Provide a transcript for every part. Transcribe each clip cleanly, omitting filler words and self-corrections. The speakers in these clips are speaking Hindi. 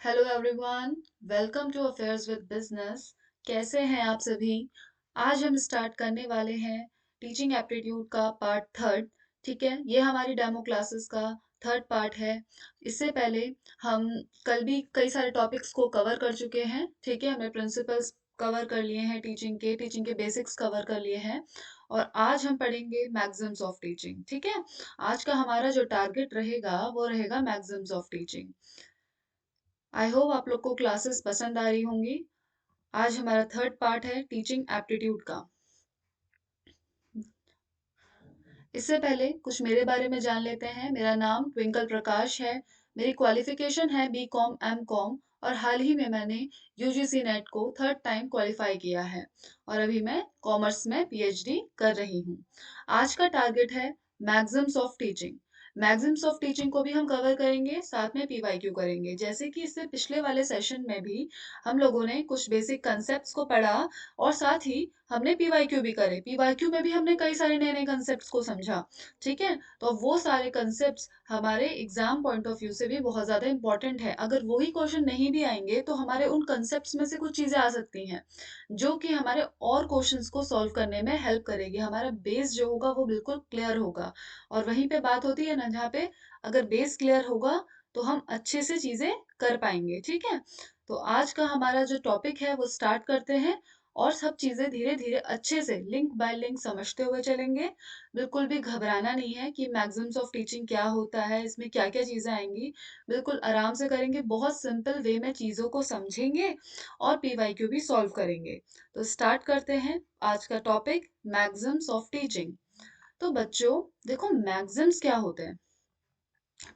Hello everyone, welcome to affairs with business. कैसे हैं आप सभी? आज हम स्टार्ट करने वाले हैं टीचिंग एप्टीट्यूड का पार्ट थर्ड। ठीक है, ये हमारी डेमो क्लासेस का थर्ड पार्ट है। इससे पहले हम कल भी कई सारे टॉपिक्स को कवर कर चुके हैं। ठीक है, हमने प्रिंसिपल्स कवर कर लिए हैं, टीचिंग के बेसिक्स कवर कर लिए हैं। और आज हम पढ़ेंगे मैक्सिम्स ऑफ टीचिंग। ठीक है, आज का हमारा जो टारगेट रहेगा वो रहेगा Maxim's of teaching. I hope आप लोग को क्लासेस पसंद आ रही होंगी। आज हमारा थर्ड पार्ट है टीचिंग एप्टीट्यूड का। इससे पहले कुछ मेरे बारे में जान लेते हैं। मेरा नाम ट्विंकल प्रकाश है। मेरी क्वालिफिकेशन है बी कॉम एम कॉम, और हाल ही में मैंने यूजीसी नेट को थर्ड टाइम क्वालिफाई किया है और अभी मैं कॉमर्स में पीएचडी कर रही हूँ। आज का टारगेट है Maxim's of teaching. Maxim's of teaching को भी हम कवर करेंगे, साथ में पीवाईक्यू करेंगे। जैसे कि इससे पिछले वाले सेशन में भी हम लोगों ने कुछ बेसिक कंसेप्ट्स को पढ़ा और साथ ही हमने पीवाईक्यू भी करे। पीवाईक्यू में भी हमने कई सारे नए नए कंसेप्ट्स को समझा। ठीक है, तो वो सारे कंसेप्ट्स हमारे एग्जाम पॉइंट ऑफ व्यू से भी बहुत ज्यादा इंपॉर्टेंट है। अगर वही क्वेश्चन नहीं भी आएंगे तो हमारे उन कंसेप्ट्स में से कुछ चीजें आ सकती हैं जो कि हमारे और क्वेश्चंस को सॉल्व करने में हेल्प करेगी। हमारा बेस जो होगा वो बिल्कुल क्लियर होगा। और वहीं पे बात होती है ना, जहाँ पे अगर बेस क्लियर होगा तो हम अच्छे से चीजें कर पाएंगे। ठीक है, तो आज का हमारा जो टॉपिक है वो स्टार्ट करते हैं और सब चीजें धीरे धीरे अच्छे से लिंक बाय लिंक समझते हुए चलेंगे। बिल्कुल भी घबराना नहीं है कि मैक्सिम्स ऑफ टीचिंग क्या होता है, इसमें क्या क्या चीजें आएंगी। बिल्कुल आराम से करेंगे, बहुत सिंपल वे में चीजों को समझेंगे और पीवाईक्यू भी सॉल्व करेंगे। तो स्टार्ट करते हैं आज का टॉपिक, मैक्सिम्स ऑफ टीचिंग। तो बच्चों देखो, मैक्सिम्स क्या होते हैं।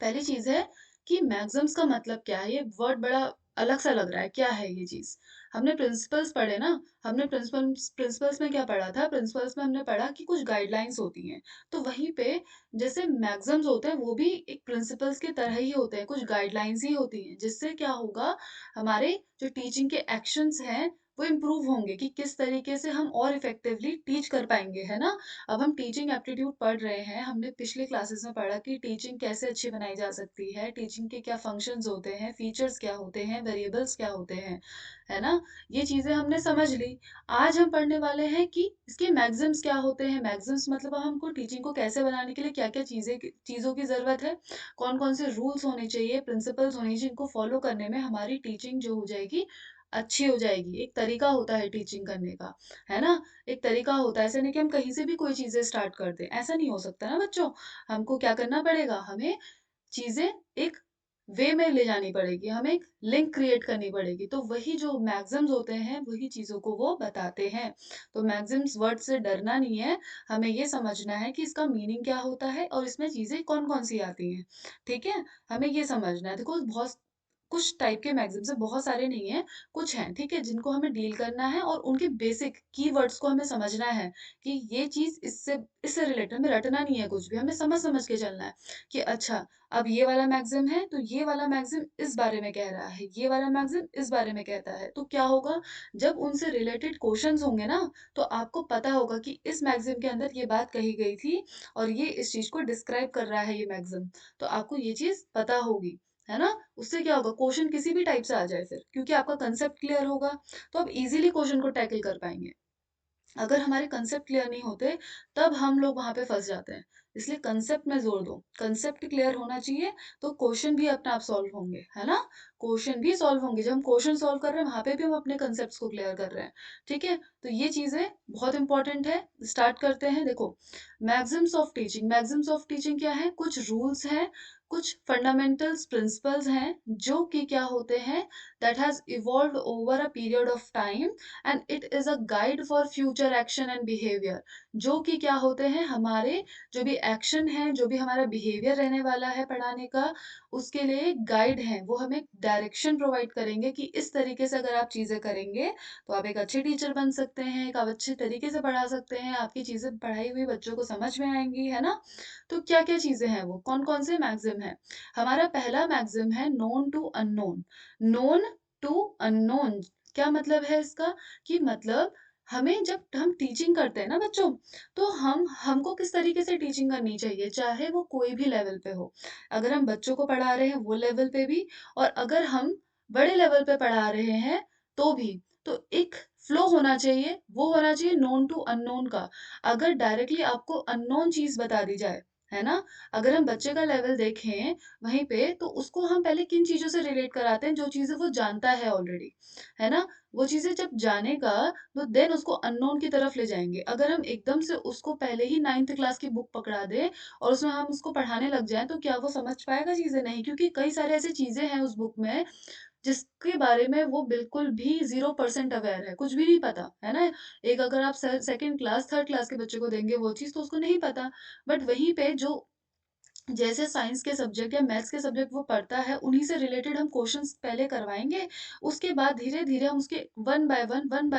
पहली चीज है कि मैक्सिम्स का मतलब क्या है। ये वर्ड बड़ा अलग सा लग रहा है, क्या है ये चीज। हमने प्रिंसिपल्स पढ़े ना। हमने प्रिंसिपल्स प्रिंसिपल्स में क्या पढ़ा था? प्रिंसिपल्स में हमने पढ़ा कि कुछ गाइडलाइंस होती हैं। तो वहीं पे जैसे मैक्सिम्स होते हैं वो भी एक प्रिंसिपल्स की तरह ही होते हैं, कुछ गाइडलाइंस ही होती हैं। जिससे क्या होगा, हमारे जो टीचिंग के एक्शंस हैं वो इम्प्रूव होंगे कि किस तरीके से हम और इफेक्टिवली टीच कर पाएंगे, है ना। अब हम टीचिंग एप्टीट्यूड पढ़ रहे हैं। हमने पिछले क्लासेस में पढ़ा कि टीचिंग कैसे अच्छी बनाई जा सकती है, टीचिंग के क्या फंक्शंस होते हैं, फीचर्स क्या होते हैं, वेरिएबल्स क्या होते हैं, है ना। ये चीजें हमने समझ ली। आज हम पढ़ने वाले हैं कि इसके मैक्सिम्स क्या होते हैं। मैक्सिम्स मतलब हमको टीचिंग को कैसे बनाने के लिए क्या क्या चीजों की जरूरत है, कौन कौन से रूल्स होने चाहिए, प्रिंसिपल्स होने चाहिए, जिनको फॉलो करने में हमारी टीचिंग जो हो जाएगी अच्छी हो जाएगी। एक तरीका होता है टीचिंग करने का, है ना। एक तरीका होता है, ऐसा नहीं कि हम कहीं से भी कोई चीजें स्टार्ट कर दें, ऐसा नहीं हो सकता ना बच्चों। हमको क्या करना पड़ेगा, हमें चीजें एक वे में ले जानी पड़ेगी, हमें एक लिंक क्रिएट करनी पड़ेगी। तो वही जो मैक्सिम्स होते हैं वही चीजों को वो बताते हैं। तो मैक्सिम्स वर्ड से डरना नहीं है, हमें ये समझना है कि इसका मीनिंग क्या होता है और इसमें चीजें कौन कौन सी आती हैं। ठीक है, हमें ये समझना है। देखो, बहुत कुछ टाइप के मैगजीन्स है, बहुत सारे नहीं है, कुछ हैं। ठीक है, जिनको हमें डील करना है और उनके बेसिक कीवर्ड्स को हमें समझना है कि ये चीज इससे इससे रिलेटेड, हमें रटना नहीं है कुछ भी, हमें समझ समझ के चलना है कि अच्छा, अब ये वाला मैगजीन है तो ये वाला मैगजीन इस बारे में कह रहा है, ये वाला मैगजीन इस बारे में कहता है। तो क्या होगा, जब उनसे रिलेटेड क्वेश्चंस होंगे ना, तो आपको पता होगा कि इस मैगजीन के अंदर ये बात कही गई थी और ये इस चीज को डिस्क्राइब कर रहा है ये मैगजीन। तो आपको ये चीज पता होगी, है ना। उससे क्या होगा, क्वेश्चन किसी भी टाइप से आ जाए फिर, क्योंकि आपका कंसेप्ट क्लियर होगा तो आप इजीली क्वेश्चन को टैकल कर पाएंगे। अगर हमारे कंसेप्ट क्लियर नहीं होते तब हम लोग वहां पे फंस जाते हैं। इसलिए कंसेप्ट में जोर दो, कंसेप्ट क्लियर होना चाहिए तो क्वेश्चन भी अपने आप सॉल्व होंगे, है ना। क्वेश्चन भी सॉल्व होंगे, जब हम क्वेश्चन सॉल्व कर रहे हैं वहां पे भी हम अपने कंसेप्ट को क्लियर कर रहे हैं। ठीक है, तो ये चीजें बहुत इंपॉर्टेंट है। स्टार्ट करते हैं। देखो, Maxim's of teaching, Maxim's of teaching क्या है, कुछ रूल्स हैं, कुछ फंडामेंटल्स प्रिंसिपल्स हैं जो कि क्या होते हैं, that has evolve over a period of time and it is a guide for future action and behaviour. जो कि क्या होते हैं, हमारे जो भी एक्शन है, जो भी हमारा बिहेवियर रहने वाला है पढ़ाने का, उसके लिए गाइड है। वो हमें डायरेक्शन प्रोवाइड करेंगे कि इस तरीके से अगर आप चीजें करेंगे तो आप एक अच्छे टीचर बन सकते हैं, एक आप अच्छे तरीके से पढ़ा सकते हैं, आपकी चीजें पढ़ाई हुई बच्चों को समझ में आएंगी, है ना। तो क्या क्या चीजें हैं, वो कौन कौन से मैक्सिम है। हमारा पहला मैक्सिम है known to unknown. Known to unknown क्या मतलब है इसका, कि मतलब हमें जब हम टीचिंग करते हैं ना बच्चों, तो हमको किस तरीके से टीचिंग करनी चाहिए, चाहे वो कोई भी लेवल पे हो। अगर हम बच्चों को पढ़ा रहे हैं वो लेवल पे भी, और अगर हम बड़े लेवल पे पढ़ा रहे हैं तो भी। तो एक फ्लो होना चाहिए, वो होना चाहिए नोन टू अननोन का। अगर डायरेक्टली आपको अननोन चीज़ बता दी जाए, है ना? अगर हम बच्चे का लेवल देखें वहीं पे, तो उसको हम पहले किन चीज़ों से रिलेट कराते हैं, जो चीज़ें वो जानता है ऑलरेडी, है ना? वो चीज़ें जब जानेगा तो देन उसको अननोन की तरफ ले जाएँगे। अगर हम एकदम से उसको पहले ही 9th क्लास की बुक पकड़ा दें और उसमें हम उसको पढ़ाने लग जाएँ, तो क्या वो समझ पाएगा चीज़ें? नहीं, क्योंकि कई सारी ऐसी चीज़ें हैं उस बुक में जिसके बारे में वो बिल्कुल भी 0% अवेयर है, कुछ भी नहीं पता, है ना? एक अगर आप से सेकंड क्लास, थर्ड क्लास के बच्चे को देंगे वो चीज़, तो उसको नहीं पता। बट वहीं पे जो जैसे साइंस के सब्जेक्ट या मैथ्स के सब्जेक्ट वो पढ़ता है, उन्हीं से रिलेटेड हम क्वेश्चंस पहले करवाएँगे, उसके बाद धीरे-धीरे हम उसके वन बाय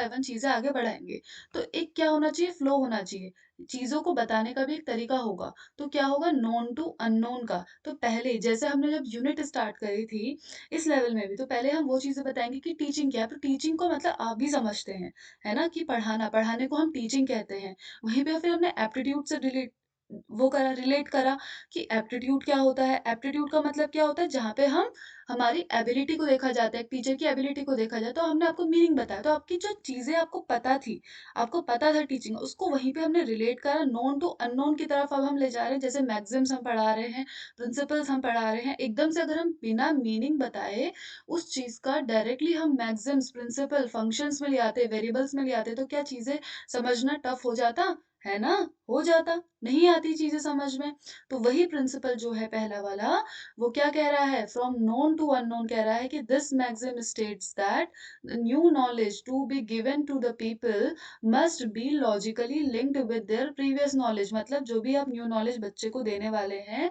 वन चीज़ें आगे बढ़ाएँगे। तो एक क्या होना चाहिए, फ्लो होना चाहिए। चीज़ों को बताने का भी एक तरीका होगा, तो क्या होगा, नोन टू अननोन का। तो पहले जैसे हमने जब यूनिट स्टार्ट करी थी, इस लेवल में भी, तो पहले हम वो चीज़ें बताएँगे कि टीचिंग क्या है, तो टीचिंग को मतलब आप भी समझते हैं, है ना? कि पढ़ाना, पढ़ाने को हम टीचिंग कहते हैं। वहीं पे फिर हमने एप्टीट्यूड से रिलेट करा कि एप्टीट्यूड क्या होता है? एप्टीट्यूड का मतलब क्या होता है? जहाँ पे हम हमारी एबिलिटी को देखा जाता है, एक टीचर की एबिलिटी को देखा जाए, तो हमने आपको मीनिंग बताया। तो आपकी जो चीज़ें आपको पता थी, आपको पता था टीचिंग, उसको वहीं पे हमने रिलेट करा, नोन टू अननोन की तरफ अब हम ले जा रहे हैं। जैसे मैक्सिम्स हम पढ़ा रहे हैं, प्रिंसिपल्स हम पढ़ा रहे हैं। एकदम से अगर हम बिना मीनिंग बताए उस चीज़ का डायरेक्टली हम मैक्सिम्स, प्रिंसिपल, फंक्शंस में ले आते, वेरिएबल्स में ले आते, तो क्या चीज़ें समझना टफ हो जाता? है ना? हो जाता, नहीं आती चीज़ें समझ में। तो वही प्रिंसिपल जो है पहला वाला, वो क्या कह रहा है, फ्रॉम नोन टू अननोन कह रहा है कि this maxim states that the new knowledge to be given to the people must be logically linked with their previous knowledge. मतलब जो भी आप न्यू नॉलेज बच्चे को देने वाले हैं,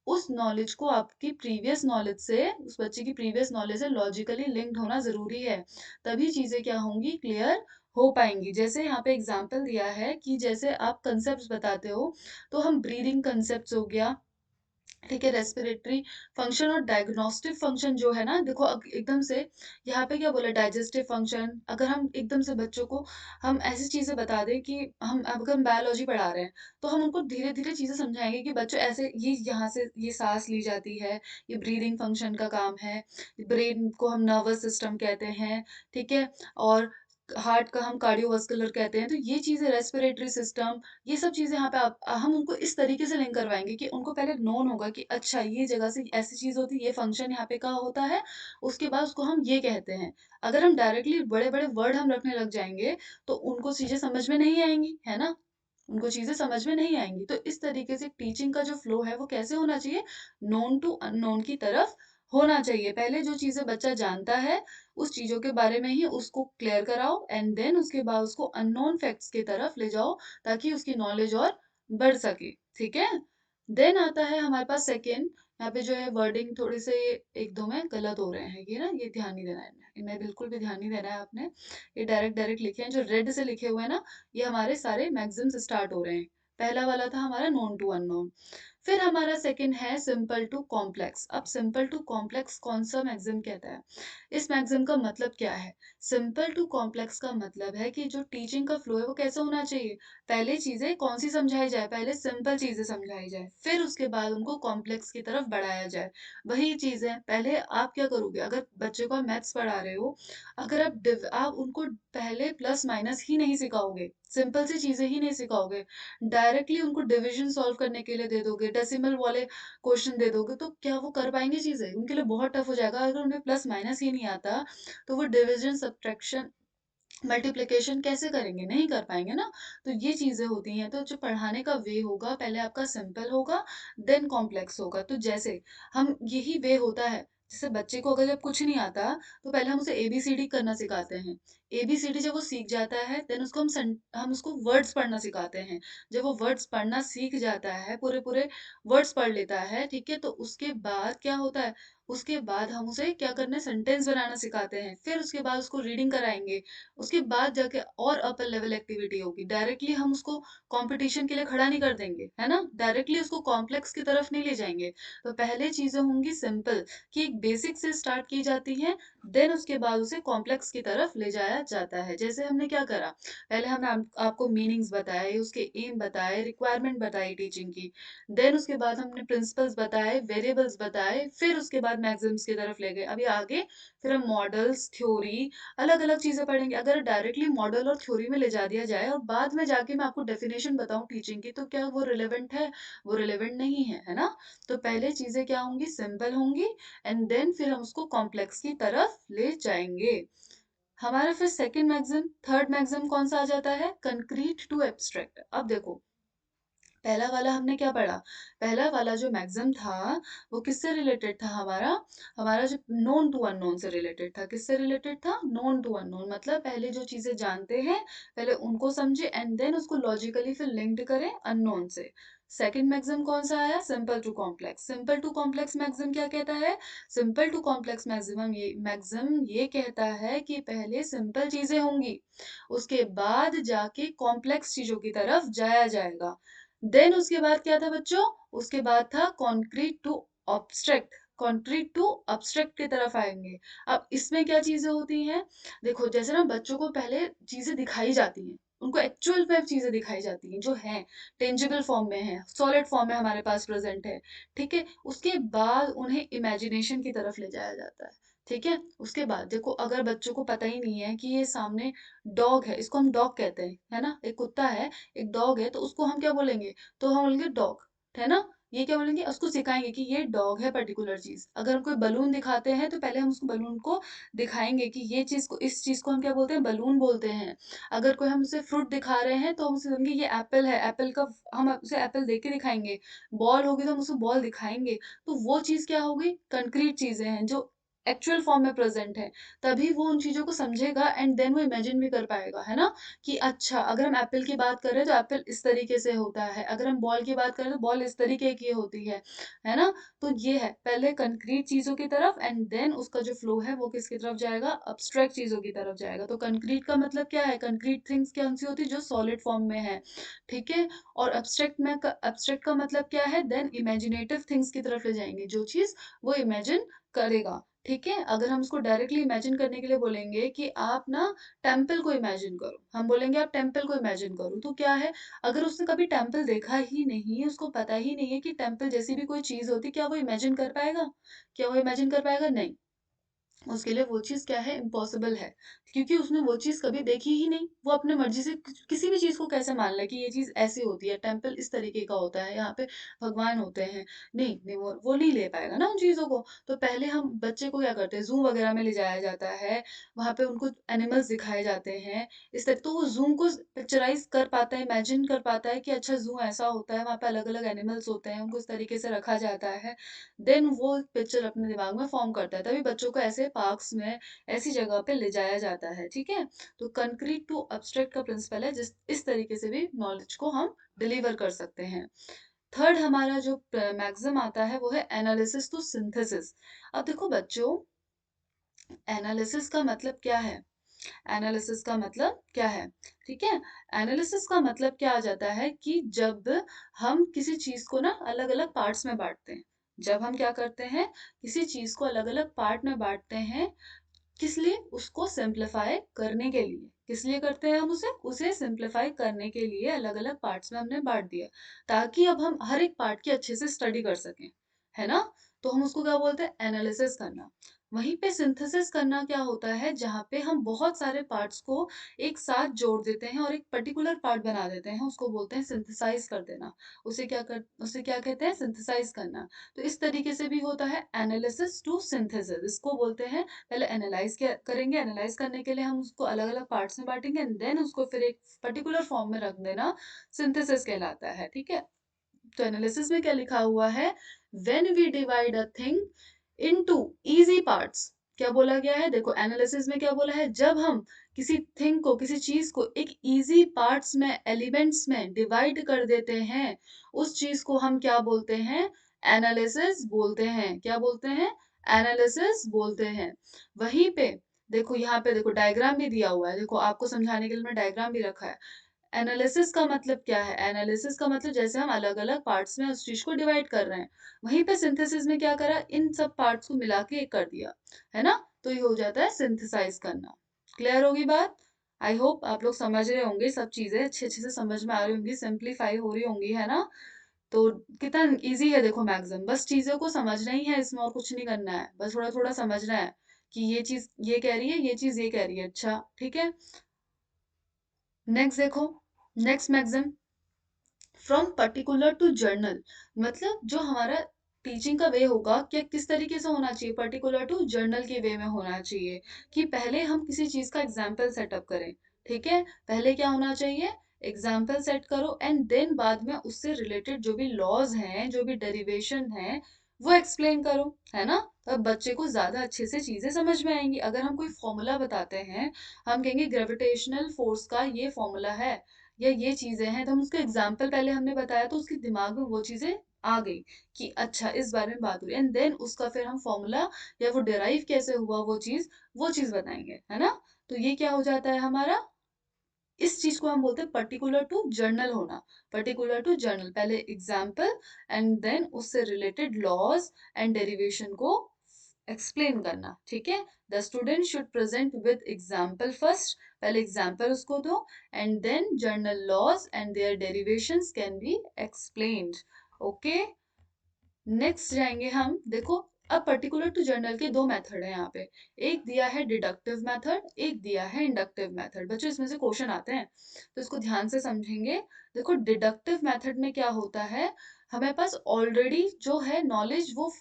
उस नॉलेज को आपकी प्रीवियस नॉलेज से, उस बच्चे की प्रीवियस नॉलेज से लॉजिकली लिंक्ड होना ज़रूरी है। तभी चीज़ें क्या होंगी, क्लियर हो पाएँगी। जैसे यहाँ पे एग्ज़ाम्पल दिया है कि जैसे आप कांसेप्ट्स बताते हो, तो हम ब्रीदिंग कांसेप्ट्स हो गया, ठीक है, रेस्पिरेटरी फंक्शन और डायग्नोस्टिक फंक्शन जो है ना, देखो एकदम से यहाँ पे क्या बोला, डाइजेस्टिव फंक्शन। अगर हम एकदम से बच्चों को हम ऐसी चीजें बता दें कि हम, अब अगर हम बायोलॉजी पढ़ा रहे हैं, तो हम उनको धीरे धीरे चीजें समझाएंगे कि बच्चों ऐसे, ये यहाँ से ये सांस ली जाती है, ये ब्रीदिंग फंक्शन का काम है, ब्रेन को हम नर्वस सिस्टम कहते हैं, ठीक है, और हार्ट का हम कार्डियोवास्कुलर कहते हैं। तो ये चीजें, रेस्पिरेटरी सिस्टम, ये सब चीज़ें यहाँ पे आप हम उनको इस तरीके से लिंक करवाएँगे कि उनको पहले नोन होगा कि अच्छा ये जगह से ऐसी चीज़ होती है, ये फंक्शन यहाँ पे का होता है, उसके बाद उसको हम ये कहते हैं। अगर हम डायरेक्टली बड़े-बड़े वर्ड हम रखने लग जाएँगे, तो उनको चीज़ें समझ में नहीं आएँगी, है ना? उनको चीज़ें समझ में नहीं आएँगी। तो इस तरीके से टीचिंग का जो फ्लो है वो कैसे होना चाहिए? नोन टू अननोन की तरफ होना चाहिए। पहले जो चीज़ें बच्चा जानता है, उस चीज़ों के बारे में ही उसको क्लियर कराओ, एंड देन उसके बाद उसको अननोन फैक्ट्स की तरफ ले जाओ, ताकि उसकी नॉलेज और बढ़ सके, ठीक है? देन आता है हमारे पास सेकंड, यहाँ पे जो है वर्डिंग थोड़े से 1-2 में गलत हो रहे हैं, ये ना, ये ध्यान नहीं देना है इनमें, इनमें बिल्कुल भी ध्यान नहीं देना है आपने। ये डायरेक्ट डायरेक्ट लिखे हैं, जो रेड से लिखे हुए हैं ना, ये हमारे सारे मैक्सिम्स स्टार्ट हो रहे हैं। पहला वाला था हमारा नोन टू अननोन। फिर हमारा सेकंड है सिंपल टू कॉम्प्लेक्स। अब सिंपल टू कॉम्प्लेक्स कौन सा मैक्सिम कहता है? इस मैक्सिम का मतलब क्या है? सिंपल टू कॉम्प्लेक्स का मतलब है कि जो टीचिंग का फ्लो है वो कैसा होना चाहिए? पहले चीजें कौन सी समझाई जाए? पहले सिंपल चीजें समझाई जाए, फिर उसके बाद उनको कॉम्प्लेक्स की तरफ बढ़ाया जाए। वही चीज है, पहले आप क्या करोगे, अगर बच्चे को आप मैथ्स पढ़ा रहे हो, अगर आप उनको पहले प्लस माइनस ही नहीं सिखाओगे, सिंपल सी चीजें ही नहीं सिखाओगे, डायरेक्टली उनको डिवीजन सॉल्व करने के लिए दे दोगे, डेसिमल वाले क्वेश्चन दे दोगे, तो क्या वो कर पाएंगे चीजें? उनके लिए बहुत टफ हो जाएगा। अगर उन्हें प्लस माइनस ही नहीं आता, तो वो डिवीजन, सब्ट्रैक्शन, मल्टीप्लिकेशन कैसे करेंगे? नहीं कर पाएँगे ना। तो ये चीज़ें होती हैं। तो जो पढ़ाने का वे होगा, पहले आपका सिंपल होगा, देन कॉम्प्लेक्स होगा। तो जैसे हम, यही वे होता है, जैसे बच्चे को अगर जब कुछ नहीं आता, तो पहले हम उसे एबीसीडी करना सिखाते हैं। एबीसीडी जब वो सीख जाता है, देन उसको हम उसको वर्ड्स पढ़ना सिखाते हैं। जब वो वर्ड्स पढ़ना सीख जाता है, पूरे-पूरे वर्ड्स पढ़ लेता है, ठीक है? तो उसके बाद क्या होता है, उसके बाद हम उसे क्या करना है, सेंटेंस बनाना सिखाते हैं। फिर उसके बाद उसको रीडिंग कराएँगे। उसके बाद जाके और अपर लेवल एक्टिविटी होगी। डायरेक्टली हम उसको कॉम्पिटिशन के लिए खड़ा नहीं कर देंगे, है ना? डायरेक्टली उसको कॉम्प्लेक्स की तरफ नहीं ले जाएँगे। तो पहले चीज़ें होंगी सिंपल, कि एक बेसिक से स्टार्ट की जाती हैं, देन उसके बाद उसे कॉम्प्लेक्स की तरफ ले जाया जाता है। जैसे हमने क्या करा, पहले हमने आपको मीनिंग्स बताए, उसके एम बताए, रिक्वायरमेंट बताई टीचिंग की। देन उसके बाद हमने प्रिंसिपल्स बताए, वेरिएबल्स बताए, फिर उसके बाद मैक्सिम्स की तरफ ले गए। अभी आगे फिर हम मॉडल्स, थ्योरी, अलग-अलग चीज़ें पढ़ेंगे। अगर डायरेक्टली मॉडल और थ्योरी में ले जा दिया जाए और बाद में जाके मैं आपको डेफिनेशन बताऊँ टीचिंग की, तो क्या वो रिलेवेंट है? वो रिलेवेंट नहीं है ना? तो पहले चीज़ें क्या होंगी? सिंपल होंगी एंड देन फिर हम उसको कॉम्प्लेक्स की तरफ ले जाएँगे। हमारा फिर सेकंड मैक्सिम, थर्ड मैक्सिम कौन-सा आ जाता है? Concrete to abstract. अब देखो, पहला वाला हमने क्या पढ़ा? पहला वाला जो मैक्सिम था, वो किससे रिलेटेड था हमारा? हमारा जो नोन टू अननोन से रिलेटेड था। किससे रिलेटेड था? नोन टू अननोन, मतलब पहले जो चीज़ें जानते हैं, पहले उनको समझे एंड देन उसको लॉजिकली फिर लिंक्ड करें अननोन से। सेकंड मैक्सिम कौन-सा आया? Simple to complex. Simple to complex maxim क्या कहता है? सिंपल टू कॉम्प्लेक्स मैक्सिम ये कहता है कि पहले सिंपल चीज़ें होंगी, उसके बाद जाके कॉम्प्लेक्स चीज़ों की तरफ जाया जाएगा। देन उसके बाद क्या था बच्चों? उसके बाद था concrete to abstract. Concrete to abstract की तरफ आएंगे। अब इसमें क्या चीजें होती हैं? देखो, जैसे ना बच्चों को पहले चीजें दिखाई जाती हैं, उनको एक्चुअल में चीजें दिखाई जाती हैं जो हैं, टेंजिबल फॉर्म में है, सॉलिड फॉर्म में हमारे पास प्रेजेंट है। ठीक है, उसके बाद उन्हें इमेजिनेशन की तरफ ले जाया जाता है। ठीक है, उसके बाद देखो, अगर बच्चों को पता ही नहीं है कि ये सामने डॉग है, इसको हम डॉग कहते हैं, है ना, एक कुत्ता है, एक डॉग है, तो उसको हम क्या बोलेंगे? तो हम बोलेंगे डॉग, है ना। ये क्या बोलेंगे? उसको सिखाएंगे कि ये डॉग है पर्टिकुलर चीज। अगर हम कोई बलून दिखाते हैं तो पहले हम उसको बलून को दिखाएंगे कि ये चीज को, इस चीज को हम क्या बोलते हैं? बलून बोलते हैं। अगर कोई हम उसे फ्रूट दिखा रहे हैं तो हम उसे बोलेंगे ये एप्पल है, एप्पल का हम उसे एप्पल देख के दिखाएंगे। बॉल होगी तो हम उसे बॉल दिखाएंगे। तो वो चीज क्या होगी? कंक्रीट चीजें हैं जो एक्चुअल फॉर्म में प्रेजेंट है। तभी वो उन चीजों को समझेगा एंड देन वो इमेजिन भी कर पाएगा, है ना। कि अच्छा, अगर हम एप्पल की बात कर रहे हैं तो एप्पल इस तरीके से होता है, अगर हम बॉल की बात करें तो बॉल इस तरीके की होती है ना। तो ये है, पहले कंक्रीट चीजों की तरफ एंड देन उसका जो फ्लो है वो किसकी तरफ जाएगा? अब्स्ट्रैक्ट चीजों की तरफ जाएगा। तो कंक्रीट का मतलब क्या है? कंक्रीट थिंग्स कौन सी होती है? जो सॉलिड फॉर्म में है। ठीक है, और अब्स्ट्रैक्ट का मतलब क्या है? देन इमेजिनेटिव थिंग्स की तरफ ले जाएंगे, जो चीज वो इमेजिन करेगा। ठीक है, अगर हम उसको डायरेक्टली इमेजिन करने के लिए बोलेंगे कि आप ना टेम्पल को इमेजिन करो, हम बोलेंगे आप टेम्पल को इमेजिन करो, तो क्या है? अगर उसने कभी टेम्पल देखा ही नहीं, उसको पता ही नहीं है कि टेम्पल जैसी भी कोई चीज होती, क्या वो इमेजिन कर पाएगा? क्या वो इमेजिन कर पाएगा? नहीं। उसके लिए वो चीज़ क्या है? इम्पॉसिबल है। क्योंकि उसने वो चीज़ कभी देखी ही नहीं। वो अपने मर्ज़ी से किसी भी चीज़ को कैसे मान ले कि ये चीज़ ऐसी होती है, टेम्पल इस तरीके का होता है, यहाँ पे भगवान होते हैं। नहीं, नहीं, वो नहीं ले पाएगा ना उन चीज़ों को। तो पहले हम बच्चे को क्या करते हैं? ज़ू वगैरह में ले जाया जाता है, वहाँ पे उनको एनिमल्स दिखाए जाते हैं। इस तरह तो वो ज़ू को पिक्चराइज़ कर पाता है, इमेजिन कर पाता है कि अच्छा ज़ू ऐसा होता है, वहाँ पे अलग-अलग एनिमल्स होते हैं, उनको इस तरीके से रखा जाता है। देन वो पिक्चर अपने दिमाग में फॉर्म करता है, तभी बच्चों को ऐसे पार्क्स में, ऐसी जगह पे ले जाया जाता है। ठीक है, तो कंक्रीट टू अब्स्ट्रैक्ट का प्रिंसिपल है, जिस इस तरीके से भी नॉलेज को हम डिलीवर कर सकते हैं। थर्ड हमारा जो मैक्सिम आता है वो है एनालिसिस टू सिंथेसिस। अब देखो बच्चों, एनालिसिस का मतलब क्या है? एनालिसिस का मतलब क्या है? ठीक है, एनालिसिस का मतलब क्या आ जाता है कि जब हम किसी चीज को ना अलग अलग पार्ट्स में बांटते हैं। जब हम क्या करते हैं? किसी चीज को अलग अलग पार्ट में बांटते हैं। किस लिए? उसको सिंप्लीफाई करने के लिए। किस लिए करते हैं हम उसे? उसे सिंप्लीफाई करने के लिए अलग अलग पार्ट्स में हमने बांट दिया, ताकि अब हम हर एक पार्ट की अच्छे से स्टडी कर सकें, है ना। तो हम उसको क्या बोलते हैं? एनालिसिस करना। वहीं पे सिंथेसिस करना क्या होता है? जहाँ पे हम बहुत सारे पार्ट्स को एक साथ जोड़ देते हैं और एक पर्टिकुलर पार्ट बना देते हैं, उसको बोलते हैं सिंथेसाइज कर देना। उसे क्या कहते हैं? सिंथेसाइज करना। तो इस तरीके से भी होता है एनालिसिस टू सिंथेसिस, इसको बोलते हैं। पहले एनालाइज करेंगे, एनालाइज करने के लिए हम उसको अलग अलग पार्ट्स में बांटेंगे एंड देन उसको फिर एक पर्टिकुलर फॉर्म में रख देना, सिंथेसिस कहलाता है। ठीक है, तो एनालिसिस में क्या लिखा हुआ है? When we divide a thing into easy parts. क्या बोला गया है? देखो, एनालिसिस में क्या बोला है? जब हम किसी थिंग को, किसी चीज को एक इजी पार्ट्स में, एलिमेंट्स में डिवाइड कर देते हैं, उस चीज को हम क्या बोलते हैं? एनालिसिस बोलते हैं। क्या बोलते हैं? एनालिसिस बोलते हैं। वहीं पे देखो, यहाँ पे देखो डायग्राम भी दिया हुआ है। देखो, आपको समझाने के लिए मैं डायग्राम भी रखा है। एनालिसिस का मतलब क्या है? एनालिसिस का मतलब जैसे हम अलग अलग पार्ट्स में उस चीज को डिवाइड कर रहे हैं, वहीं पे सिंथेसिस में क्या करा? इन सब पार्ट्स को मिला के एक कर दिया, है ना। तो ये हो जाता है सिंथेसाइज करना। क्लियर होगी बात? आई होप आप लोग समझ रहे होंगे, सब चीजें अच्छे अच्छे से समझ में आ रही होंगी, सिंप्लीफाई हो रही होंगी, है ना। तो कितना इजी है देखो मैक्सिमम, बस चीजों को समझना ही है इसमें और कुछ नहीं करना है, बस थोड़ा थोड़ा समझना है कि ये चीज ये कह रही है, ये चीज ये कह रही है। अच्छा ठीक है, नेक्स्ट देखो, next maxim, from particular to general, मतलब जो हमारा टीचिंग का वे होगा क्या किस तरीके से होना चाहिए, पर्टिकुलर टू जर्नल के वे में होना चाहिए। कि पहले हम किसी चीज का एग्जाम्पल सेटअप करें, ठीक है, पहले क्या होना चाहिए, एग्जाम्पल सेट करो एंड देन बाद में उससे रिलेटेड जो भी लॉज हैं, जो भी डेरिवेशन है, वो एक्सप्लेन करो, है ना। तब बच्चे को ज्यादा अच्छे से चीजें समझ में आएंगी। अगर हम कोई फॉर्मूला बताते हैं, हम कहेंगे ग्रेविटेशनल फोर्स का ये फॉर्मूला है या ये चीजें हैं, तो हम उसका एग्जाम्पल पहले हमने बताया तो उसके दिमाग में वो चीजें आ गई कि अच्छा इस बारे में बात हुई, एंड देन उसका फिर हम फॉर्मूला या वो डिराइव कैसे हुआ वो चीज बताएंगे, है ना। तो ये क्या हो जाता है हमारा, इस चीज को हम बोलते हैं पर्टिकुलर टू जर्नल होना। पर्टिकुलर टू जर्नल, पहले एग्जाम्पल एंड देन उससे रिलेटेड लॉज एंड डेरिवेशन को एक्सप्लेन करना, ठीक है। The student should present with example first, पहले एग्जाम्पल उसको दो and then general laws and their derivations can be explained. Okay, next जाएंगे हम, देखो अब पर्टिकुलर टू जर्नल के दो मेथड है यहाँ पे, एक दिया है डिडक्टिव मेथड, एक दिया है इंडक्टिव मेथड। बच्चों इसमें से क्वेश्चन आते हैं तो इसको ध्यान से समझेंगे। देखो डिडक्टिव मेथड में क्या होता है, हमारे पास ऑलरेडी जो है नॉलेज वो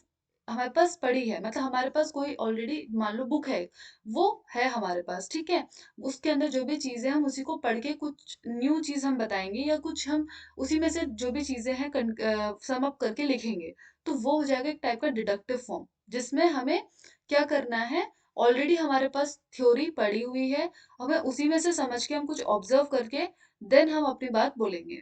हमारे पास पड़ी है, मतलब हमारे पास कोई ऑलरेडी मान लो बुक है, वो है हमारे पास, ठीक है। उसके अंदर जो भी चीजें हम उसी को पढ़ के कुछ न्यू चीज हम बताएंगे या कुछ हम उसी में से जो भी चीजें हैं सम अप करके लिखेंगे, तो वो हो जाएगा एक टाइप का डिडक्टिव फॉर्म, जिसमें हमें क्या करना है, ऑलरेडी हमारे पास थ्योरी पड़ी हुई है, हमें उसी में से समझ के हम कुछ ऑब्जर्व करके देन हम अपनी बात बोलेंगे।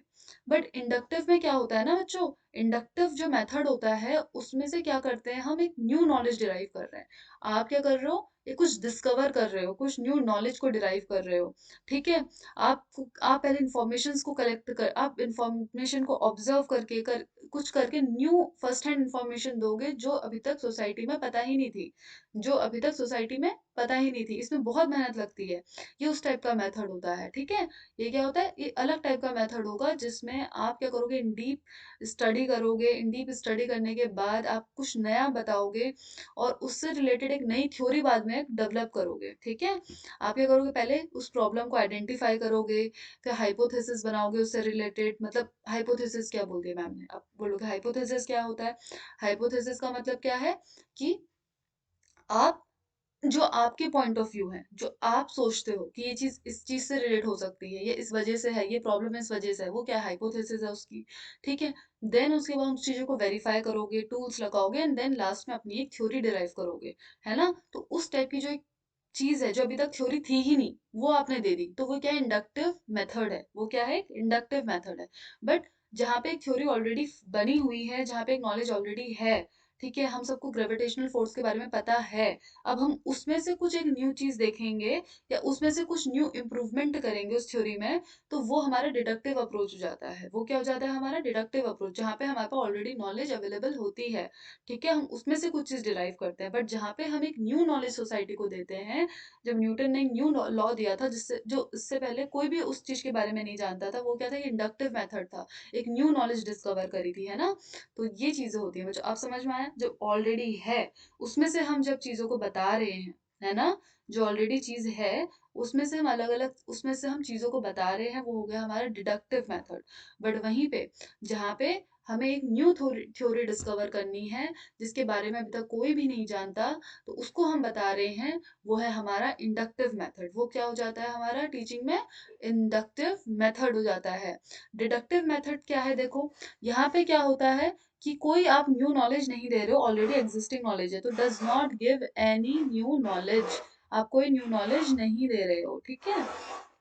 बट इंडक्टिव में क्या होता है ना बच्चों, इंडक्टिव जो मेथड होता है उसमें से क्या करते हैं, हम एक न्यू नॉलेज डिराइव कर रहे हैं। आप क्या कर रहे हो, ये कुछ डिस्कवर कर रहे हो, कुछ न्यू नॉलेज को डिराइव कर रहे हो, ठीक है। आप आप पहले इंफॉर्मेशन को कलेक्ट कर, आप इंफॉर्मेशन को ऑब्जर्व करके कुछ करके न्यू फर्स्ट हैंड इंफॉर्मेशन दोगे जो अभी तक सोसाइटी में पता ही नहीं थी, जो अभी तक सोसाइटी में पता ही नहीं थी। इसमें बहुत मेहनत लगती है, ये उस टाइप का मेथड होता है, ठीक है। ये क्या होता है, ये अलग टाइप का मेथड होगा जिसमें आप क्या करोगे, इन डीप स्टडी करोगे, इन डीप स्टडी करने के बाद आप कुछ नया बताओगे और उससे रिलेटेड एक नई थ्योरी बाद में डेवलप करोगे, ठीक है। आप क्या करोगे, पहले उस प्रॉब्लम को आइडेंटिफाई करोगे, फिर हाइपोथेसिस बनाओगे उससे रिलेटेड, मतलब हाइपोथेसिस क्या बोल दिया मैम ने, आप बोलोगे हाइपोथेसिस क्या होता है। हाइपोथेसिस का मतलब क्या है कि आप जो आपके पॉइंट ऑफ व्यू है, जो आप सोचते हो कि ये चीज इस चीज से रिलेट हो सकती है, ये इस वजह से है, ये प्रॉब्लम इस वजह से है, वो क्या हाइपोथेसिस है उसकी, ठीक है। देन उसके बाद उस चीजों को वेरीफाई करोगे, टूल्स लगाओगे एंड देन लास्ट में अपनी एक थ्योरी डिराइव करोगे, है ना। तो उस टाइप की जो एक चीज है जो अभी तक थ्योरी थी ही नहीं, वो आपने दे दी, तो वो क्या है, इंडक्टिव मेथड है, वो क्या है, इंडक्टिव मेथड है। बट जहाँ पे एक थ्योरी ऑलरेडी बनी हुई है, जहाँ पे एक नॉलेज ऑलरेडी है, ठीक है, हम सबको ग्रेविटेशनल फोर्स के बारे में पता है, अब हम उसमें से कुछ एक न्यू चीज देखेंगे या उसमें से कुछ न्यू इम्प्रूवमेंट करेंगे उस थ्योरी में, तो वो हमारा डिडक्टिव अप्रोच हो जाता है। वो क्या हो जाता है, हमारा डिडक्टिव अप्रोच, जहाँ पे हमारे पास ऑलरेडी नॉलेज अवेलेबल होती है, ठीक है, हम उसमें से कुछ चीज डिराइव करते हैं। बट जहाँ पे हम एक न्यू नॉलेज सोसाइटी को देते हैं, जब न्यूटन ने न्यू लॉ दिया था जिससे जो इससे पहले कोई भी उस चीज के बारे में नहीं जानता था, वो क्या था, इंडक्टिव मेथड था, एक न्यू नॉलेज डिस्कवर करी थी, है ना। तो ये चीजें होती हैं बच्चों, आप समझ में आया, जो ऑलरेडी है उसमें से हम जब चीजों को बता रहे हैं, है ना, जो ऑलरेडी चीज है उसमें से हम अलग अलग उसमें से हम चीजों को बता रहे हैं, वो हो गया हमारा डिडक्टिव मेथड। बट वहीं पे जहाँ पे हमें एक न्यू थ्योरी डिस्कवर करनी है जिसके बारे में अभी तक कोई भी नहीं जानता, तो उसको हम बता रहे हैं, वो है हमारा इंडक्टिव मेथड। वो क्या हो जाता है हमारा टीचिंग में, इंडक्टिव मेथड हो जाता है। डिडक्टिव मेथड क्या है, देखो यहाँ पे क्या होता है कि कोई आप न्यू नॉलेज नहीं दे रहे हो, ऑलरेडी एग्जिस्टिंग नॉलेज है, तो does not give any new knowledge, आप कोई न्यू नॉलेज नहीं दे रहे हो, ठीक है।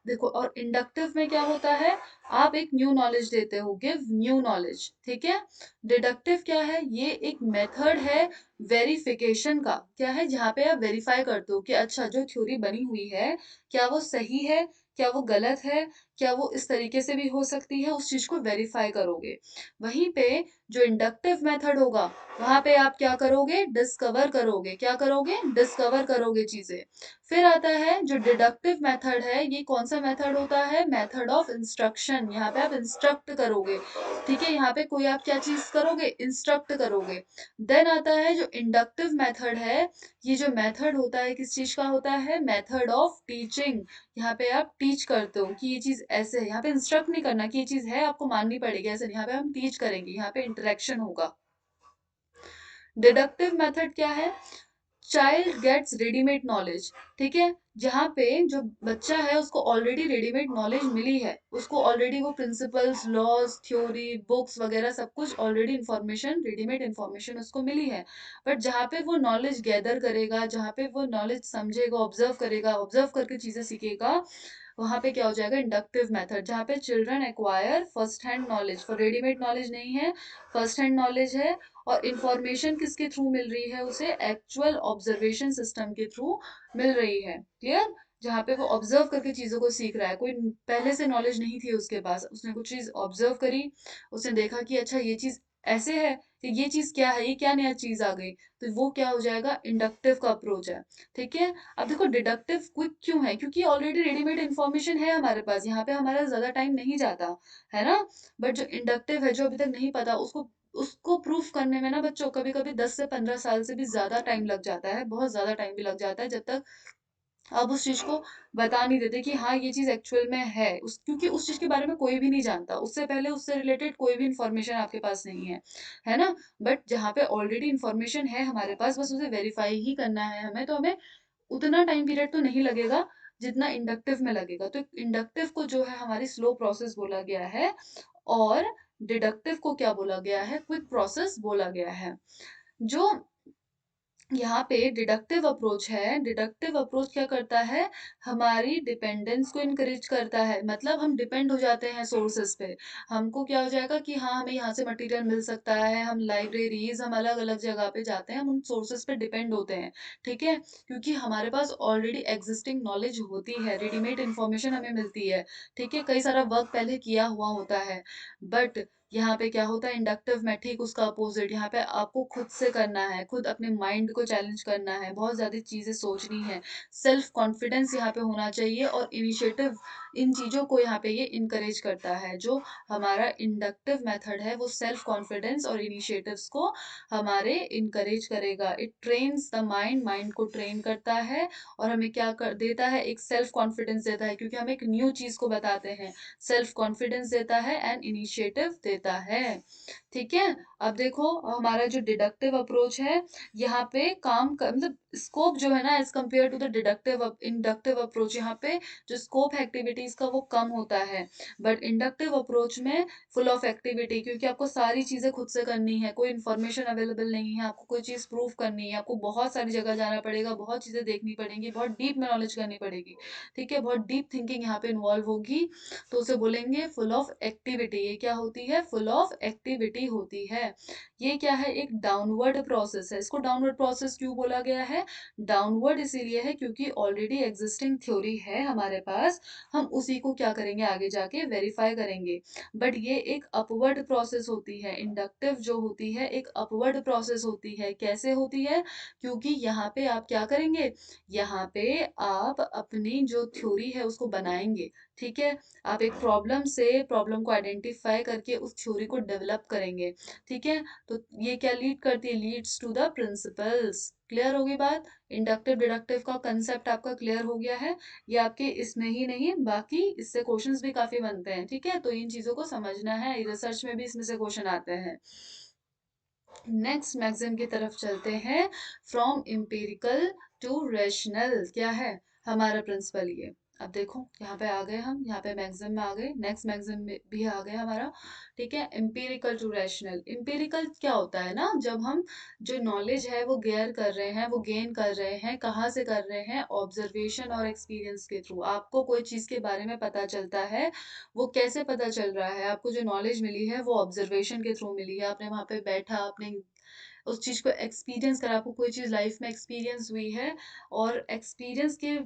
देखो और इंडक्टिव में क्या होता है, आप एक न्यू नॉलेज देते हो, गिव न्यू नॉलेज, ठीक है। डिडक्टिव क्या है, ये एक मेथड है वेरिफिकेशन का, क्या है, जहाँ पे आप वेरीफाई करते हो कि अच्छा जो थ्योरी बनी हुई है क्या वो सही है, क्या वो गलत है, क्या वो इस तरीके से भी हो सकती है, उस चीज़ को वेरीफाई करोगे। वहीं पे जो इंडक्टिव मेथड होगा, वहाँ पे आप क्या करोगे, डिस्कवर करोगे। क्या करोगे, डिस्कवर करोगे चीज़ें। फिर आता है जो डिडक्टिव मेथड है, ये कौन सा मेथड होता है, मेथड ऑफ इंस्ट्रक्शन। यहाँ पे आप इंस्ट्रक्ट करोगे, ठीक है, यहाँ पे कोई आप क्या चीज़ करोगे, इंस्ट्रक्ट करोगे। देन आता है जो इंडक्टिव मेथड है, ये जो मेथड होता है किस चीज़ का होता है, मेथड ऑफ टीचिंग। यहाँ पे आप टीच करते हो कि ये चीज़ ऐसे है, यहाँ पे इंस्ट्रक्ट नहीं करना कि ये चीज़ है आपको माननी पड़ेगी, ऐसे नहीं, यहाँ पे हम टीच करेंगे, यहाँ पे इंटरेक्शन होगा। डिडक्टिव मेथड क्या है, चाइल्ड गेट्स रेडीमेड नॉलेज, ठीक है, जहाँ पे जो बच्चा है उसको ऑलरेडी रेडीमेड नॉलेज मिली है, उसको ऑलरेडी वो प्रिंसिपल्स, लॉज, थ्योरी, बुक्स वगैरह सब कुछ ऑलरेडी इंफॉर्मेशन, रेडीमेड इंफॉर्मेशन उसको मिली है। बट जहाँ पे वो नॉलेज गैदर करेगा, जहाँ पे वो नॉलेज समझेगा, ऑब्जर्व करेगा, ऑब्जर्व करके चीजें सीखेगा, वहां पे क्या हो जाएगा, इंडक्टिव मेथड, जहाँ पे children acquire first hand knowledge, for readymade knowledge नहीं है, फर्स्ट हैंड नॉलेज है। और इंफॉर्मेशन किसके थ्रू मिल रही है उसे, एक्चुअल ऑब्जर्वेशन सिस्टम के थ्रू मिल रही है। क्लियर, जहाँ पे वो ऑब्जर्व करके चीजों को सीख रहा है, कोई पहले से नॉलेज नहीं थी उसके पास, उसने कुछ चीज ऑब्जर्व करी, उसने देखा कि अच्छा ये चीज ऐसे है, कि ये चीज क्या है, ये क्या नया चीज आ गई, तो वो क्या हो जाएगा, इंडक्टिव का अप्रोच है। ठीक है, अब देखो डिडक्टिव क्विक क्यों है, क्योंकि ऑलरेडी रेडीमेड इन्फॉर्मेशन है हमारे पास, यहाँ पे हमारा ज्यादा टाइम नहीं जाता है ना। बट जो इंडक्टिव है, जो अभी तक नहीं पता उसको, उसको प्रूफ करने में ना बच्चों कभी कभी 10 से 15 साल से भी ज्यादा टाइम लग जाता है, बहुत ज्यादा टाइम भी लग जाता है, जब तक आप उस चीज को बता नहीं देते कि हाँ ये चीज एक्चुअल में है, उस क्योंकि उस चीज के बारे में कोई भी नहीं जानता, उससे पहले उससे रिलेटेड कोई भी इंफॉर्मेशन आपके पास नहीं है ना। बट जहाँ पे ऑलरेडी इंफॉर्मेशन है हमारे पास, बस उसे वेरीफाई ही करना है हमें, तो हमें उतना टाइम पीरियड तो नहीं लगेगा जितना इंडक्टिव में लगेगा। तो इंडक्टिव को जो है हमारी स्लो प्रोसेस बोला गया है, और डिडक्टिव को क्या बोला गया है, क्विक प्रोसेस बोला गया है। जो यहाँ पे डिडक्टिव अप्रोच है, डिडक्टिव अप्रोच क्या करता है, हमारी डिपेंडेंस को इनकरेज करता है, मतलब हम डिपेंड हो जाते हैं सोर्सेस पे। हमको क्या हो जाएगा कि हाँ हमें यहाँ से मटेरियल मिल सकता है, हम लाइब्रेरीज, हम अलग अलग जगह पे जाते हैं, हम उन सोर्सेस पे डिपेंड होते हैं। ठीक है, क्योंकि हमारे पास ऑलरेडी एग्जिस्टिंग नॉलेज होती है, रेडीमेड इंफॉर्मेशन हमें मिलती है। ठीक है, कई सारा वर्क पहले किया हुआ होता है। बट यहाँ पे क्या होता है इंडक्टिव में, ठीक उसका अपोजिट, यहाँ पे आपको खुद से करना है, खुद अपने माइंड को चैलेंज करना है, बहुत ज्यादा चीजें सोचनी है, सेल्फ कॉन्फिडेंस यहाँ पे होना चाहिए, और इनिशिएटिव, इन चीजों को यहाँ पे ये इनकरेज करता है। जो हमारा इंडक्टिव मेथड है वो सेल्फ कॉन्फिडेंस और इनिशिएटिव्स को हमारे इनकरेज करेगा। It trains the mind, mind को ट्रेन करता है, और हमें क्या कर देता है, एक सेल्फ कॉन्फिडेंस देता है, क्योंकि हम एक न्यू चीज को बताते हैं, सेल्फ कॉन्फिडेंस देता है एंड इनिशिएटिव देता है। ठीक है, अब देखो हमारा जो डिडक्टिव अप्रोच है, यहाँ पे मतलब स्कोप जो है ना, as compare to the deductive inductive approach, यहाँ पे जो स्कोप है एक्टिविटीज का वो कम होता है। बट इंडक्टिव अप्रोच में फुल ऑफ एक्टिविटी, क्योंकि आपको सारी चीजें खुद से करनी है, कोई इन्फॉर्मेशन अवेलेबल नहीं है, आपको कोई चीज प्रूव करनी है, आपको बहुत सारी जगह जाना पड़ेगा, बहुत चीजें देखनी पड़ेंगी, बहुत डीप में नॉलेज करनी पड़ेगी। ठीक है, बहुत डीप थिंकिंग यहाँ पे इन्वॉल्व होगी, तो उसे बोलेंगे फुल ऑफ एक्टिविटी। ये क्या होती है, फुल ऑफ एक्टिविटी होती है। ये क्या है, एक डाउनवर्ड प्रोसेस है। इसको डाउनवर्ड प्रोसेस क्यों बोला गया है, डाउनवर्ड इसीलिए है क्योंकि ऑलरेडी एग्जिस्टिंग थ्योरी है हमारे पास, हम उसी को क्या करेंगे, आगे जाके वेरीफाई करेंगे। बट ये एक अपवर्ड प्रोसेस होती है, इंडक्टिव जो होती है एक अपवर्ड प्रोसेस होती है। कैसे होती है, क्योंकि यहाँ पे आप क्या करेंगे, यहाँ पे आप अपनी जो थ्योरी है उसको बनाएंगे। ठीक है, आप एक प्रॉब्लम से, प्रॉब्लम को आइडेंटिफाई करके उस थ्योरी को डेवलप करेंगे। ठीक है, तो ये क्या लीड करती है, leads to the principles. Clear होगी बात, इंडक्टिव डिडक्टिव का कंसेप्ट आपका क्लियर हो गया है। ये आपके इसमें ही नहीं, बाकी इससे क्वेश्चंस भी काफी बनते हैं। ठीक है, तो इन चीजों को समझना है, रिसर्च में भी इसमें से क्वेश्चन आते हैं। नेक्स्ट मैगजीन की तरफ चलते हैं, फ्रॉम एम्पिरिकल टू रैशनल, क्या है हमारा प्रिंसिपल ये। अब देखो यहाँ पे आ गए हम, यहाँ पे मैगजीन में आ गए, नेक्स्ट मैगजीन में भी आ गए हमारा। ठीक है, एम्पिरिकल टू रैशनल। एम्पिरिकल क्या होता है ना, जब हम जो नॉलेज है वो गेयर कर रहे हैं, वो गेन कर रहे हैं, कहाँ से कर रहे हैं, ऑब्जर्वेशन और एक्सपीरियंस के थ्रू। आपको कोई चीज के बारे में पता चलता है, वो कैसे पता चल रहा है, आपको जो नॉलेज मिली है वो ऑब्जर्वेशन के थ्रू मिली है, आपने वहां पे बैठा, आपने उस चीज को एक्सपीरियंस करा, आपको कोई चीज लाइफ में एक्सपीरियंस हुई है, और एक्सपीरियंस के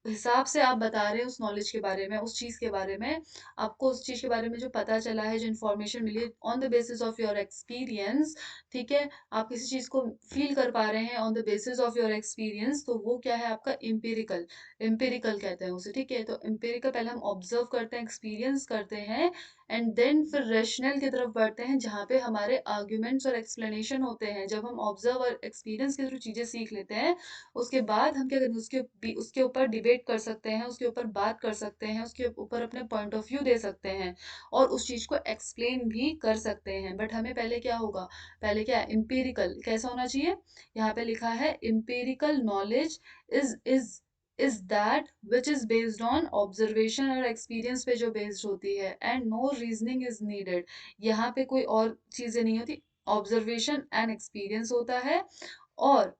हिसाब से आप बता रहे हैं उस नॉलेज के बारे में, उस चीज़ के बारे में, आपको उस चीज़ के बारे में जो पता चला है, जो इन्फॉर्मेशन मिली है on the basis of your experience, ठीक है? आप किसी चीज़ को फ़ील कर पा रहे हैं on the basis of your experience, तो वो क्या है आपका एम्पिरिकल, एम्पिरिकल कहते हैं उसे, ठीक है? तो एम्पिरिकल पहले हम ऑब्ज़र्व करते हैं, एक्सपीरियंस करते हैं एंड देन फिर रैशनल की तरफ बढ़ते हैं, जहाँ पे हमारे आर्गुमेंट्स और एक्सप्लेनेशन होते हैं। जब हम ऑब्ज़र्व और एक्सपीरियंस के थ्रू चीज़ें सीख लेते हैं, उसके बाद हम क्या करेंगे, उसके ऊपर डिबेट कर सकते हैं, उसके ऊपर बात कर सकते हैं, उसके ऊपर अपने पॉइंट ऑफ व्यू दे सकते हैं और उस चीज़ को एक्सप्लेन भी कर सकते हैं। बट हमें पहले क्या होगा, पहले क्या एम्पिरिकल कैसा होना चाहिए, यहाँ पे लिखा है empirical knowledge is is that which is based on observation और एक्सपीरियंस पे जो बेस्ड होती है and no reasoning is needed. यहाँ पे कोई और चीजें नहीं होती, ऑब्जर्वेशन एंड एक्सपीरियंस होता है। और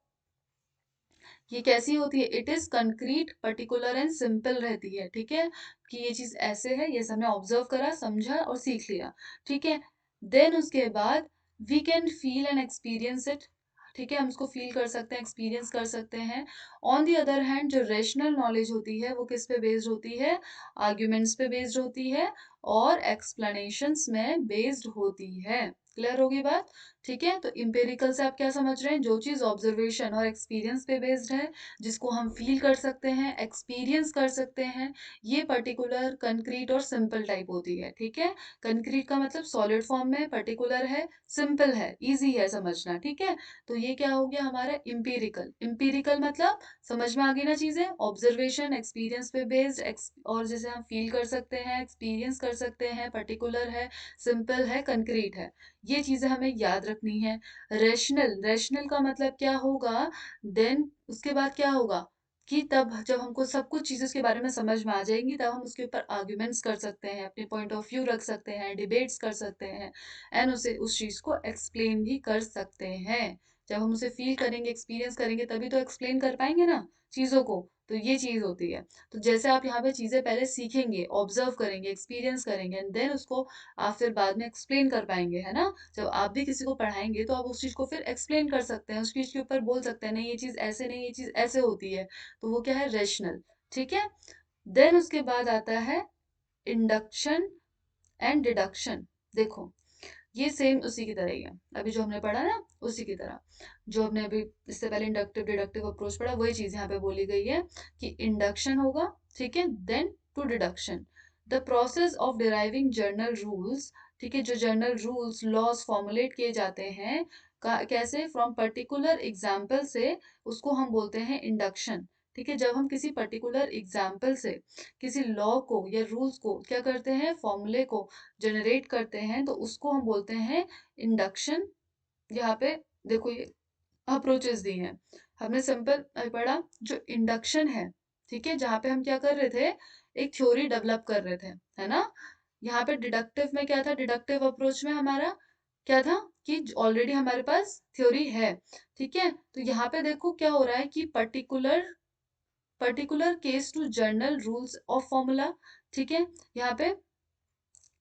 ये कैसी होती है, it is concrete particular and simple रहती है, ठीक है? कि ये चीज ऐसे है, ये हमने ऑब्जर्व करा, समझा और सीख लिया, ठीक है? देन उसके बाद we can feel and experience it, ठीक है? हम उसको फील कर सकते हैं, एक्सपीरियंस कर सकते हैं। ऑन दी अदर हैंड जो रेशनल नॉलेज होती है वो किस पे बेस्ड होती है, आर्ग्यूमेंट्स पे बेस्ड होती है और एक्सप्लेनेशंस में बेस्ड होती है। क्लियर होगी बात? ठीक है, तो इम्पेरिकल से आप क्या समझ रहे हैं, जो चीज ऑब्जर्वेशन और एक्सपीरियंस पे बेस्ड है, जिसको हम फील कर सकते हैं, एक्सपीरियंस कर सकते हैं, ये पर्टिकुलर कंक्रीट और सिंपल टाइप होती है, ठीक है? कंक्रीट का मतलब सॉलिड फॉर्म में, पर्टिकुलर है, सिंपल है, इजी है समझना, ठीक है? तो ये क्या हो गया हमारा इम्पेरिकल। इम्पेरिकल मतलब समझ में आ गई ना चीजें, ऑब्जर्वेशन एक्सपीरियंस पे बेस्ड, और जैसे हम फील कर सकते हैं, एक्सपीरियंस कर सकते हैं, पर्टिकुलर है, सिंपल है, कंक्रीट है, ये चीजें हमें याद रखनी है। रेशनल, रेशनल का मतलब क्या होगा, देन उसके बाद क्या होगा कि तब जब हमको सब कुछ चीजें उसके बारे में समझ में आ जाएंगी, तब हम उसके ऊपर आर्ग्यूमेंट्स कर सकते हैं, अपने पॉइंट ऑफ व्यू रख सकते हैं, डिबेट्स कर सकते हैं एंड उसे उस चीज को एक्सप्लेन भी कर सकते हैं। जब हम उसे फील करेंगे, एक्सपीरियंस करेंगे, तभी तो एक्सप्लेन कर पाएंगे ना चीजों को। तो ये चीज होती है। तो जैसे आप यहाँ पे चीजें पहले सीखेंगे, ऑब्जर्व करेंगे, एक्सपीरियंस करेंगे एंड देन उसको आप फिर बाद में एक्सप्लेन कर पाएंगे, है ना? जब आप भी किसी को पढ़ाएंगे तो आप उस चीज को फिर एक्सप्लेन कर सकते हैं, उस चीज के ऊपर बोल सकते हैं नहीं ये चीज ऐसे नहीं, ये चीज ऐसे होती है। तो वो क्या है, रेशनल, ठीक है? देन उसके बाद आता है इंडक्शन एंड डिडक्शन। देखो, ये सेम उसी की तरह ही है, अभी जो हमने पढ़ा ना उसी की तरह, जो हमने अभी इससे पहले इंडक्टिव डिडक्टिव अप्रोच पढ़ा, वही चीज यहाँ पे बोली गई है कि इंडक्शन होगा, ठीक है, then to deduction, the process of deriving general rules, ठीक है? जो जर्नल रूल्स लॉज फॉर्मुलेट किए जाते हैं कैसे, फ्रॉम पर्टिकुलर एग्जाम्पल से, उसको हम बोलते हैं इंडक्शन, ठीक है? जब हम किसी पर्टिकुलर एग्जाम्पल से किसी लॉ को या रूल्स को क्या करते हैं, फॉर्मूले को जनरेट करते हैं, तो उसको हम बोलते हैं इंडक्शन। यहाँ पे देखो ये अप्रोचेस दी हैं, हमने सिंपल पढ़ा जो इंडक्शन है, ठीक है? जहाँ पे हम क्या कर रहे थे, एक थ्योरी डेवलप कर रहे थे, है ना? यहाँ पे डिडक्टिव में क्या था, डिडक्टिव अप्रोच में हमारा क्या था कि ऑलरेडी हमारे पास थ्योरी है, ठीक है? तो यहाँ पे देखो क्या हो रहा है कि particular particular case to general rules of formula, ठीक है? यहाँ पे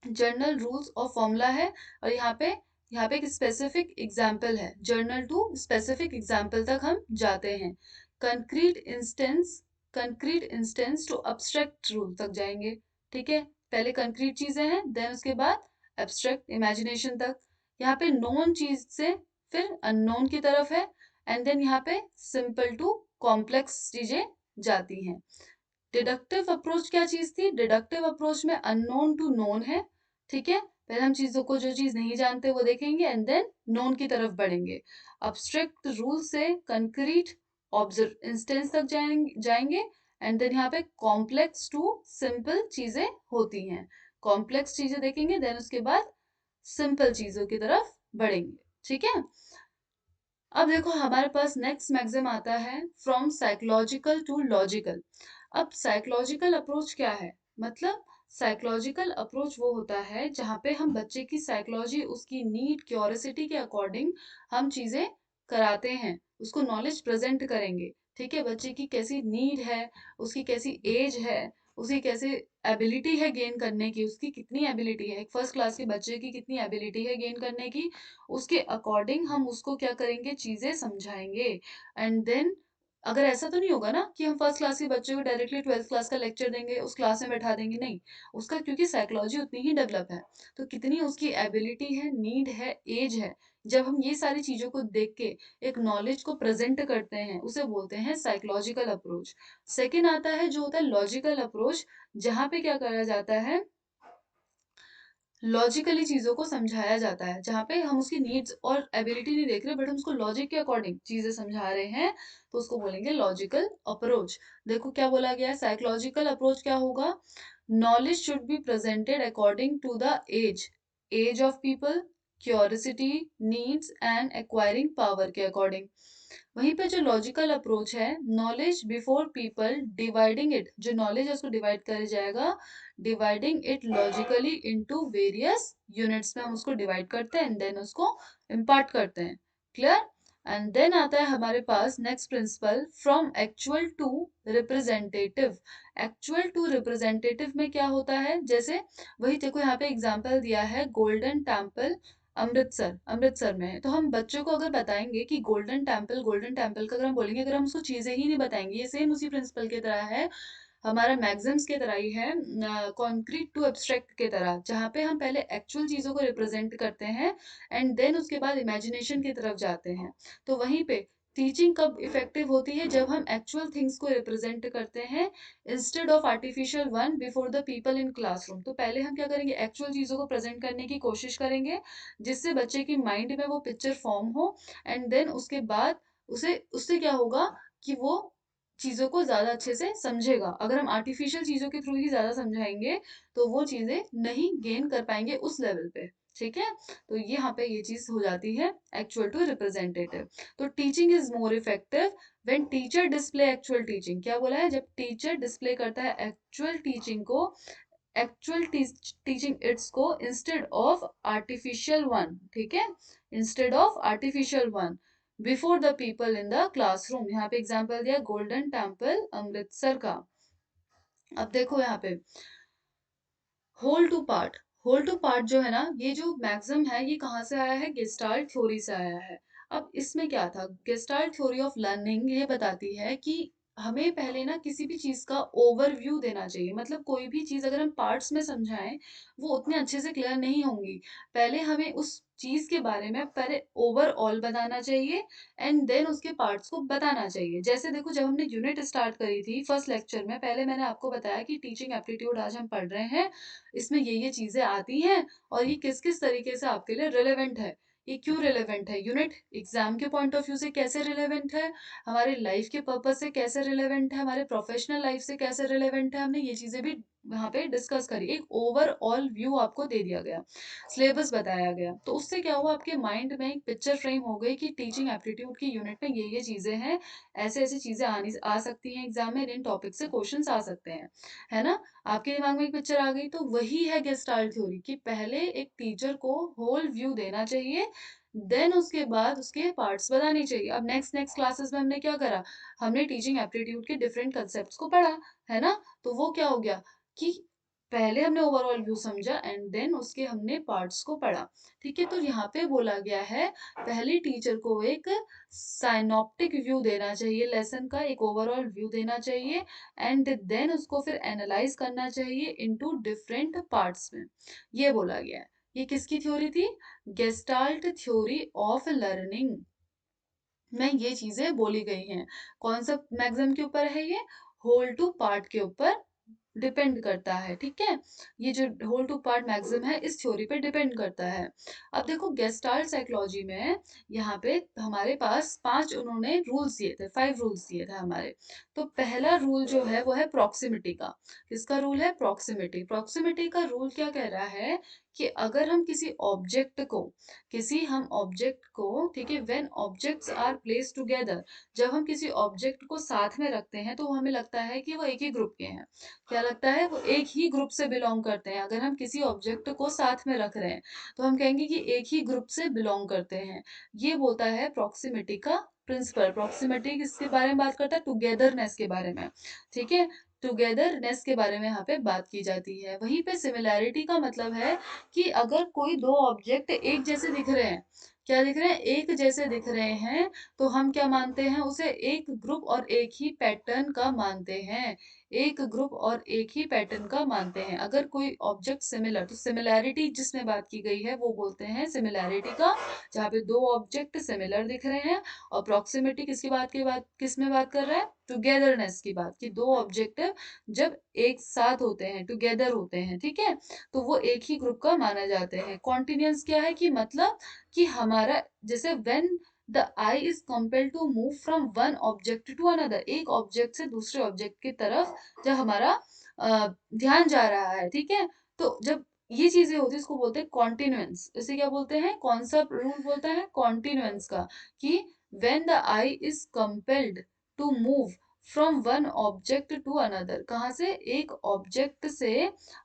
जर्नल रूल्स ऑफ फॉर्मूला है और यहाँ पे एक स्पेसिफिक एग्जाम्पल है, जर्नल टू स्पेसिफिक एग्जाम्पल तक हम जाते हैं। Concrete instance, concrete instance to abstract rule तक जाएंगे, ठीक है? पहले कंक्रीट चीजें हैं, देन उसके बाद एब्स्ट्रैक्ट इमेजिनेशन तक। यहाँ पे नोन चीज से फिर अननोन की तरफ है एंड देन यहाँ पे सिंपल टू कॉम्प्लेक्स चीजें जाती हैं। डिडक्टिव अप्रोच क्या चीज थी, डिडक्टिव अप्रोच में अननोन टू नोन है, ठीक है? पहले हम चीजों को, जो चीज नहीं जानते वो देखेंगे एंड देन नोन की तरफ बढ़ेंगे। अब्स्ट्रैक्ट रूल से कंक्रीट ऑब्जर्व इंस्टेंस तक जाएंगे एंड देन यहाँ पे कॉम्प्लेक्स टू सिंपल चीजें होती हैं, कॉम्प्लेक्स चीजें देखेंगे देन उसके बाद सिंपल चीजों की तरफ बढ़ेंगे, ठीक है? अब देखो हमारे पास नेक्स्ट मैक्सिम आता है फ्रॉम साइकोलॉजिकल टू लॉजिकल। अब साइकोलॉजिकल अप्रोच क्या है, मतलब साइकोलॉजिकल अप्रोच वो होता है जहाँ पे हम बच्चे की साइकोलॉजी, उसकी नीड क्यूरियोसिटी के अकॉर्डिंग हम चीजें कराते हैं, उसको नॉलेज प्रेजेंट करेंगे, ठीक है? बच्चे की कैसी नीड है, उसकी कैसी एज है, उसकी कैसे एबिलिटी है गेन करने की, उसकी कितनी एबिलिटी है, एक फर्स्ट क्लास के बच्चे की कितनी एबिलिटी है गेन करने की, उसके अकॉर्डिंग हम उसको क्या करेंगे, चीजें समझाएंगे एंड देन अगर ऐसा तो नहीं होगा ना कि हम फर्स्ट क्लास के बच्चे को डायरेक्टली ट्वेल्थ क्लास का लेक्चर देंगे, उस क्लास में बैठा देंगे, नहीं। उसका क्योंकि साइकोलॉजी उतनी ही डेवलप है, तो कितनी उसकी एबिलिटी है, नीड है, एज है, जब हम ये सारी चीजों को देख के एक नॉलेज को प्रेजेंट करते हैं, उसे बोलते हैं साइकोलॉजिकल अप्रोच। सेकेंड आता है जो होता है लॉजिकल अप्रोच, जहाँ पे क्या करा जाता है, लॉजिकली चीजों को समझाया जाता है, जहाँ पे हम उसकी नीड्स और एबिलिटी नहीं देख रहे, बट हम उसको लॉजिक के अकॉर्डिंग चीजें समझा रहे हैं, तो उसको बोलेंगे लॉजिकल अप्रोच। देखो क्या बोला गया है, साइकोलॉजिकल अप्रोच क्या होगा, knowledge should be presented according to the age, age of people, curiosity, needs and acquiring power के अकॉर्डिंग। वहीं पे जो लॉजिकल अप्रोच है, knowledge before people, dividing it, जो नॉलेज है उसको डिवाइड किया जाएगा, dividing it logically into various units में हम उसको डिवाइड करते हैं एंड देन उसको इम्पार्ट करते हैं। क्लियर? एंड देन आता है हमारे पास next principle, from actual to representative. Actual to representative में क्या होता है, जैसे वही देखो यहाँ पे एग्जांपल दिया है, गोल्डन टेम्पल अमृतसर, अमृतसर में है, तो हम बच्चों को अगर बताएंगे कि गोल्डन टेम्पल, गोल्डन टेम्पल का अगर हम बोलेंगे, अगर हम उसको चीजें ही नहीं बताएंगे, ये सेम उसी प्रिंसिपल की तरह है, हमारा मैग्जिम्स की तरह ही है, कॉन्क्रीट टू एब्स्ट्रैक्ट की तरह, जहाँ पे हम पहले एक्चुअल चीजों को रिप्रेजेंट करते हैं एंड देन उसके बाद इमेजिनेशन की तरफ जाते हैं। तो वहीं पे टीचिंग कब इफेक्टिव होती है, जब हम एक्चुअल थिंग्स को रिप्रेजेंट करते हैं instead of artificial one before the people in classroom. तो पहले हम क्या करेंगे, एक्चुअल चीजों को प्रेजेंट करने की कोशिश करेंगे, जिससे बच्चे की माइंड में वो पिक्चर फॉर्म हो एंड देन उसके बाद उसे उससे क्या होगा कि वो चीजों को ज्यादा अच्छे से समझेगा। अगर हम आर्टिफिशियल चीजों के थ्रू ही ज्यादा समझाएंगे तो वो चीजें नहीं गेन कर पाएंगे उस लेवल पे। ठीक है, तो ये यहाँ पे ये चीज हो जाती है एक्चुअल टू रिप्रेजेंटेटिव। तो teaching is more effective when teacher display actual teaching. क्या बोला है, जब टीचर डिस्प्ले करता है एक्चुअल टीचिंग को, एक्चुअल टीचिंग इट्स को इंस्टेड ऑफ आर्टिफिशियल वन। ठीक है, instead of artificial one before the people in the classroom. यहाँ पे एग्जांपल दिया गोल्डन टेम्पल अमृतसर का। अब देखो यहाँ पे whole to part, whole to part जो है ना, ये जो मैक्सिम है ये कहाँ से आया है, गेस्टाल्ट थ्योरी से आया है। अब इसमें क्या था, गेस्टाल्ट थ्योरी ऑफ लर्निंग ये बताती है कि हमें पहले ना किसी भी चीज का ओवरव्यू देना चाहिए, मतलब कोई भी चीज अगर हम पार्ट्स में समझाएं वो उतने अच्छे से क्लियर नहीं होंगी। पहले हमें उस चीज के बारे में पहले ओवरऑल बताना चाहिए एंड देन उसके पार्ट्स को बताना चाहिए। जैसे देखो जब हमने यूनिट स्टार्ट करी थी फर्स्ट लेक्चर में, पहले मैंने आपको बताया कि टीचिंग एप्टीट्यूड आज हम पढ़ रहे हैं, इसमें ये चीजें आती हैं और ये किस किस तरीके से आपके लिए रिलेवेंट है। ये क्यों रिलेवेंट है, यूनिट एग्जाम के पॉइंट ऑफ व्यू से कैसे रिलेवेंट है, हमारी लाइफ के पर्पज से कैसे रिलेवेंट है, हमारे प्रोफेशनल लाइफ से कैसे रिलेवेंट है, हमने ये चीजें भी वहाँ पे डिस्कस करी। एक ओवरऑल व्यू आपको दे दिया गया, सिलेबस बताया गया, तो उससे क्या हुआ, आपके माइंड में एक पिक्चर फ्रेम हो गई कि टीचिंग एप्टीट्यूड की यूनिट में ये चीजें हैं, ऐसे ऐसी चीजें आनी आ सकती हैं एग्जाम में, इन टॉपिक से क्वेश्चंस आ सकते हैं, है ना। आपके दिमाग में एक पिक्चर आ गई, तो वही है गेस्टाल्ट थ्योरी कि पहले एक टीचर को होल व्यू देना चाहिए, देन उसके बाद उसके पार्ट्स बताने चाहिए। अब नेक्स्ट नेक्स्ट क्लासेस में हमने क्या करा, हमने टीचिंग एप्टीट्यूड के डिफरेंट कंसेप्ट को पढ़ा, है ना। तो वो क्या हो गया कि पहले हमने ओवरऑल व्यू समझा एंड देन उसके हमने पार्ट्स को पढ़ा। ठीक है, तो यहाँ पे बोला गया है पहले टीचर को एक साइनॉप्टिक व्यू देना चाहिए, लेसन का एक ओवरऑल व्यू देना चाहिए एंड देन उसको फिर एनालाइज करना चाहिए इनटू डिफरेंट पार्ट्स में, ये बोला गया है। ये किसकी थ्योरी थी, गेस्टाल्ट थ्योरी ऑफ लर्निंग में ये चीजें बोली गई हैं। कौन सा मैग्जिम के ऊपर है ये, होल टू पार्ट के ऊपर डिपेंड करता है। ठीक है, ये जो होल टू पार्ट मैक्सिम है इस थ्योरी पे डिपेंड करता है। अब देखो गेस्टाल्ट साइकोलॉजी में यहाँ पे हमारे पास पांच उन्होंने रूल्स दिए थे, 5 रूल्स दिए थे हमारे। तो पहला रूल जो है वो है प्रॉक्सिमिटी का। किसका रूल है, प्रॉक्सिमिटी। प्रॉक्सिमिटी का रूल क्या कह रहा है कि अगर हम किसी ऑब्जेक्ट को, किसी हम ऑब्जेक्ट को, ठीक है, when objects are place together, जब हम किसी ऑब्जेक्ट को साथ में रखते हैं तो हमें लगता है कि वो एक ही ग्रुप के हैं। क्या लगता है, वो एक ही ग्रुप से बिलोंग करते हैं। अगर हम किसी ऑब्जेक्ट को साथ में रख रहे हैं तो हम कहेंगे कि एक ही ग्रुप से बिलोंग करते हैं। ये बोलता है प्रॉक्सिमिटी का प्रिंसिपल। प्रॉक्सिमिटी किसके बारे में बात करता है, टुगेदरनेस के बारे में। ठीक है, टुगेदरनेस के बारे में यहाँ पे बात की जाती है। वहीं पे सिमिलैरिटी का मतलब है कि अगर कोई दो ऑब्जेक्ट एक जैसे दिख रहे हैं, क्या दिख रहे हैं, एक जैसे दिख रहे हैं, तो हम क्या मानते हैं उसे, एक ग्रुप और एक ही पैटर्न का मानते हैं। एक ग्रुप और एक ही पैटर्न का मानते हैं। अगर कोई ऑब्जेक्ट सिमिलर, तो सिमिलैरिटी जिसमें बात की गई है वो बोलते हैं सिमिलैरिटी का, जहाँ पे दो ऑब्जेक्ट सिमिलर दिख रहे हैं। और प्रॉक्सिमिटी किसकी बात किस में बात कर रहा है, टुगेदरनेस की बात, कि दो ऑब्जेक्ट जब एक साथ होते हैं, टुगेदर होते हैं, ठीक है, तो वो एक ही ग्रुप का माना जाते हैं। कॉन्टिन्यूअस क्या है, कि मतलब कि हमारा, जैसे when the eye is compelled to move from one object to another, एक ऑब्जेक्ट से दूसरे ऑब्जेक्ट की तरफ जब हमारा ध्यान जा रहा है, ठीक है, तो जब ये चीजें होती है इसको बोलते हैं कॉन्टिन्यूएंस। इसे क्या बोलते हैं, कौन सा रूल बोलता है, कॉन्टिन्यूएंस का, कि when the eye is compelled to move from one object to another, कहाँ से, एक ऑब्जेक्ट से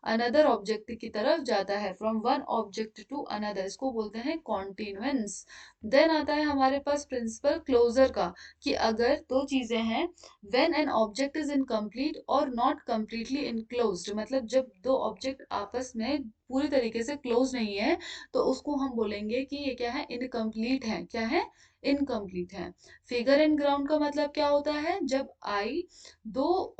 अनदर ऑब्जेक्ट की तरफ जाता है, from one object to another, इसको बोलते हैं कॉन्टिन्यूएंस। देन आता है हमारे पास प्रिंसिपल क्लोजर का, कि अगर दो चीजें हैं, when an object is incomplete और नॉट कंप्लीटली इनक्लोज्ड, मतलब जब दो ऑब्जेक्ट आपस में पूरी तरीके से क्लोज नहीं है, तो उसको हम बोलेंगे कि ये क्या है, इनकम्प्लीट है, क्या है, इनकम्प्लीट है। फिगर एंड ग्राउंड का मतलब क्या होता है, जब आई दो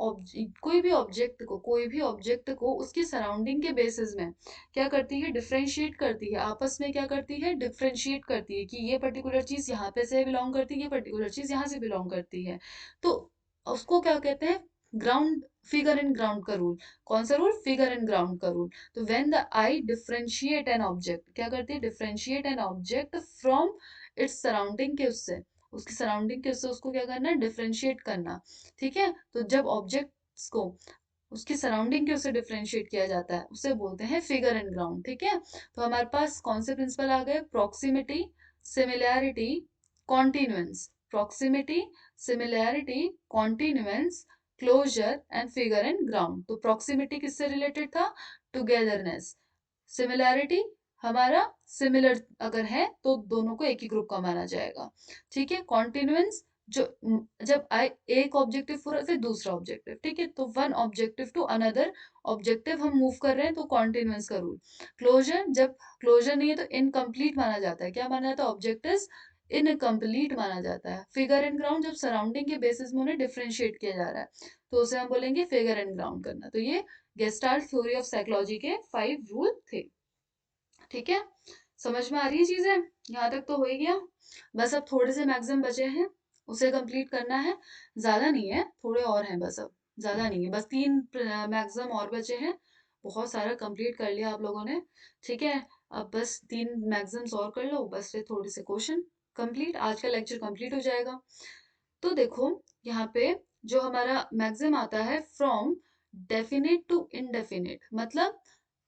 कोई भी ऑब्जेक्ट को उसकी सराउंडिंग के बेसिस में क्या करती है, डिफ्रेंशिएट करती है, आपस में क्या करती है, डिफ्रेंशिएट करती है, कि ये पर्टिकुलर चीज यहाँ पे से बिलोंग करती है, ये पर्टिकुलर चीज यहाँ से बिलोंग करती है, तो उसको क्या कहते हैं, ग्राउंड, फिगर एंड ग्राउंड का रूल। कौन सा रूल, फिगर एंड ग्राउंड का रूल। तो when the I differentiate an object, क्या करती है, differentiate an object from its surrounding के उससे, उसकी सराउंडिंग के उससे उसको क्या करना है, डिफ्रेंशिएट करना, ठीक है। तो जब ऑब्जेक्ट्स को उसकी सराउंडिंग के उससे डिफरेंशिएट किया जाता है, उसे बोलते हैं फिगर एंड ग्राउंड, ठीक है। तो हमारे पास कौन से प्रिंसिपल आ गए, proximity, similarity, continuance, proximity, similarity, continuance, closure and figure and ground. तो प्रॉक्सिमिटी किससे रिलेटेड था, टुगेदरनेस। सिमिलैरिटी, हमारा सिमिलर अगर है तो दोनों को एक ही ग्रुप का माना जाएगा, ठीक है। कॉन्टिन्यूएंस, जो जब आई एक ऑब्जेक्टिव पूरा फिर दूसरा ऑब्जेक्टिव, ठीक है, तो one objective to another objective हम मूव कर रहे हैं, तो कॉन्टिन्यूएंस का रूल। क्लोजर, जब क्लोजर नहीं है तो इनकम्प्लीट माना जाता है, क्या माना जाता है, ऑब्जेक्ट इज इनकम्प्लीट माना जाता है। फिगर एंड ग्राउंड, जब सराउंडिंग के बेसिस में उन्हें डिफरेंशिएट किया जा रहा है, तो उसे हम बोलेंगे फिगर एंड ग्राउंड करना। तो ये गेस्टाल्ट थ्योरी ऑफ साइकोलॉजी के 5 रूल थे, ठीक है। समझ में आ रही है चीजें, यहाँ तक तो हो ही गया। बस अब थोड़े से मैक्सिमम बचे हैं, उसे कंप्लीट करना है, ज्यादा नहीं है, थोड़े और हैं बस, अब ज्यादा नहीं है, बस 3 मैक्सिमम और बचे हैं। बहुत सारा कंप्लीट कर लिया आप लोगों ने, ठीक है। अब बस 3 मैक्सिम्स और कर लो, बस फिर थोड़े से क्वेश्चन कंप्लीट, आज का लेक्चर कंप्लीट हो जाएगा। तो देखो यहाँ पे जो हमारा मैक्सिम आता है, फ्रॉम डेफिनेट टू इनडेफिनेट, मतलब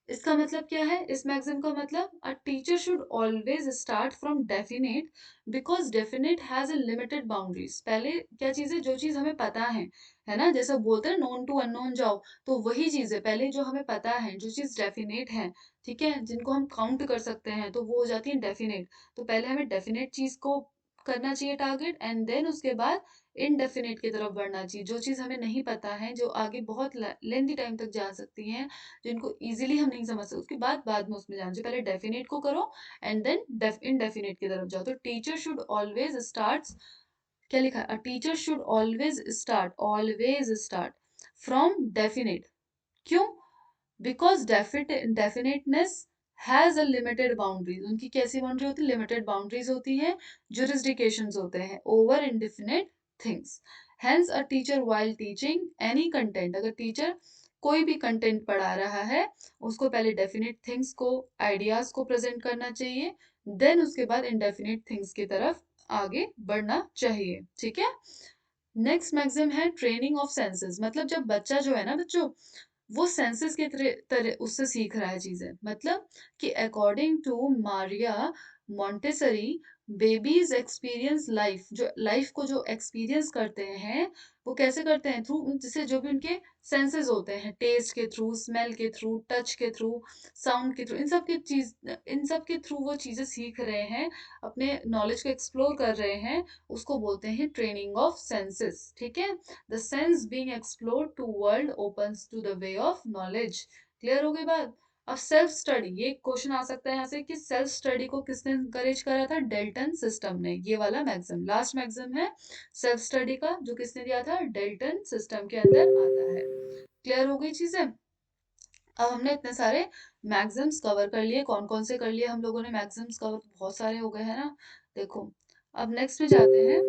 इसका मतलब क्या है, इस मैक्सिम का मतलब, अ teacher should always start from definite because definite has a limited boundaries. पहले क्या चीज है, जो चीज हमें पता है ना, जैसे बोलते हैं नोन टू अननोन जाओ, तो वही चीज है, पहले जो हमें पता है, जो चीज डेफिनेट है, ठीक है, जिनको हम काउंट कर सकते हैं, तो वो हो जाती है डेफिनेट। तो पहले हमें डेफिनेट चीज को करना चाहिए टारगेट, एंड देन उसके बाद इनडेफिनेट की तरफ बढ़ना चाहिए, जो चीज हमें नहीं पता है, जो आगे बहुत लेंथी टाइम तक जा सकती है, जिनको इजीली हम नहीं समझ सकते, उसके बाद में उसमें जाना चाहिए। पहले डेफिनेट को करो एंड देन इनडेफिनेट की तरफ जाओ। तो टीचर शुड ऑलवेज स्टार्ट, क्या लिखा है, a teacher should always start from definite. क्यों, because definiteness has a limited boundaries, उनकी कैसी बाउंड्री होती है, लिमिटेड बाउंड्रीज होती है, जुरिस्डिकेशंस होते हैं over indefinite things. Hence a teacher while teaching any content, अगर टीचर कोई भी कंटेंट पढ़ा रहा है, उसको पहले डेफिनेट थिंग्स को, आइडियाज को प्रेजेंट करना चाहिए, देन उसके बाद इनडेफिनेट थिंग्स की तरफ आगे बढ़ना चाहिए, ठीक है। नेक्स्ट मैक्सिम है ट्रेनिंग ऑफ सेंसेस, मतलब जब बच्चा जो है ना बच्चों, वो सेंसेस के तरह उससे सीख रहा है चीजें, मतलब कि according to Maria Montessori, babies experience life, जो लाइफ को जो एक्सपीरियंस करते हैं, वो कैसे करते हैं, थ्रू, जैसे जो भी उनके सेंसेस होते हैं, टेस्ट के थ्रू, स्मेल के थ्रू, टच के थ्रू, साउंड के थ्रू, इन सब के थ्रू वो चीजें सीख रहे हैं, अपने नॉलेज को एक्सप्लोर कर रहे हैं, उसको बोलते हैं ट्रेनिंग ऑफ सेंसेस, ठीक है। The sense being explored to world opens to the way of knowledge. Clear हो गई बात। अब सेल्फ स्टडी, ये क्वेश्चन आ सकता है यहाँ से कि सेल्फ स्टडी को किसने इंकरेज करा था? डेल्टन सिस्टम ने। ये वाला मैक्सिम, लास्ट मैक्सिम है सेल्फ स्टडी का, जो किसने दिया था? डेल्टन सिस्टम के अंदर आता है। क्लियर हो गई चीजें? अब हमने इतने सारे मैक्सिम्स कवर कर लिए। कौन कौन से कर लिए हम लोगों ने मैक्सिम्स कवर? बहुत सारे हो गए हैं ना। देखो, अब नेक्स्ट में जाते हैं।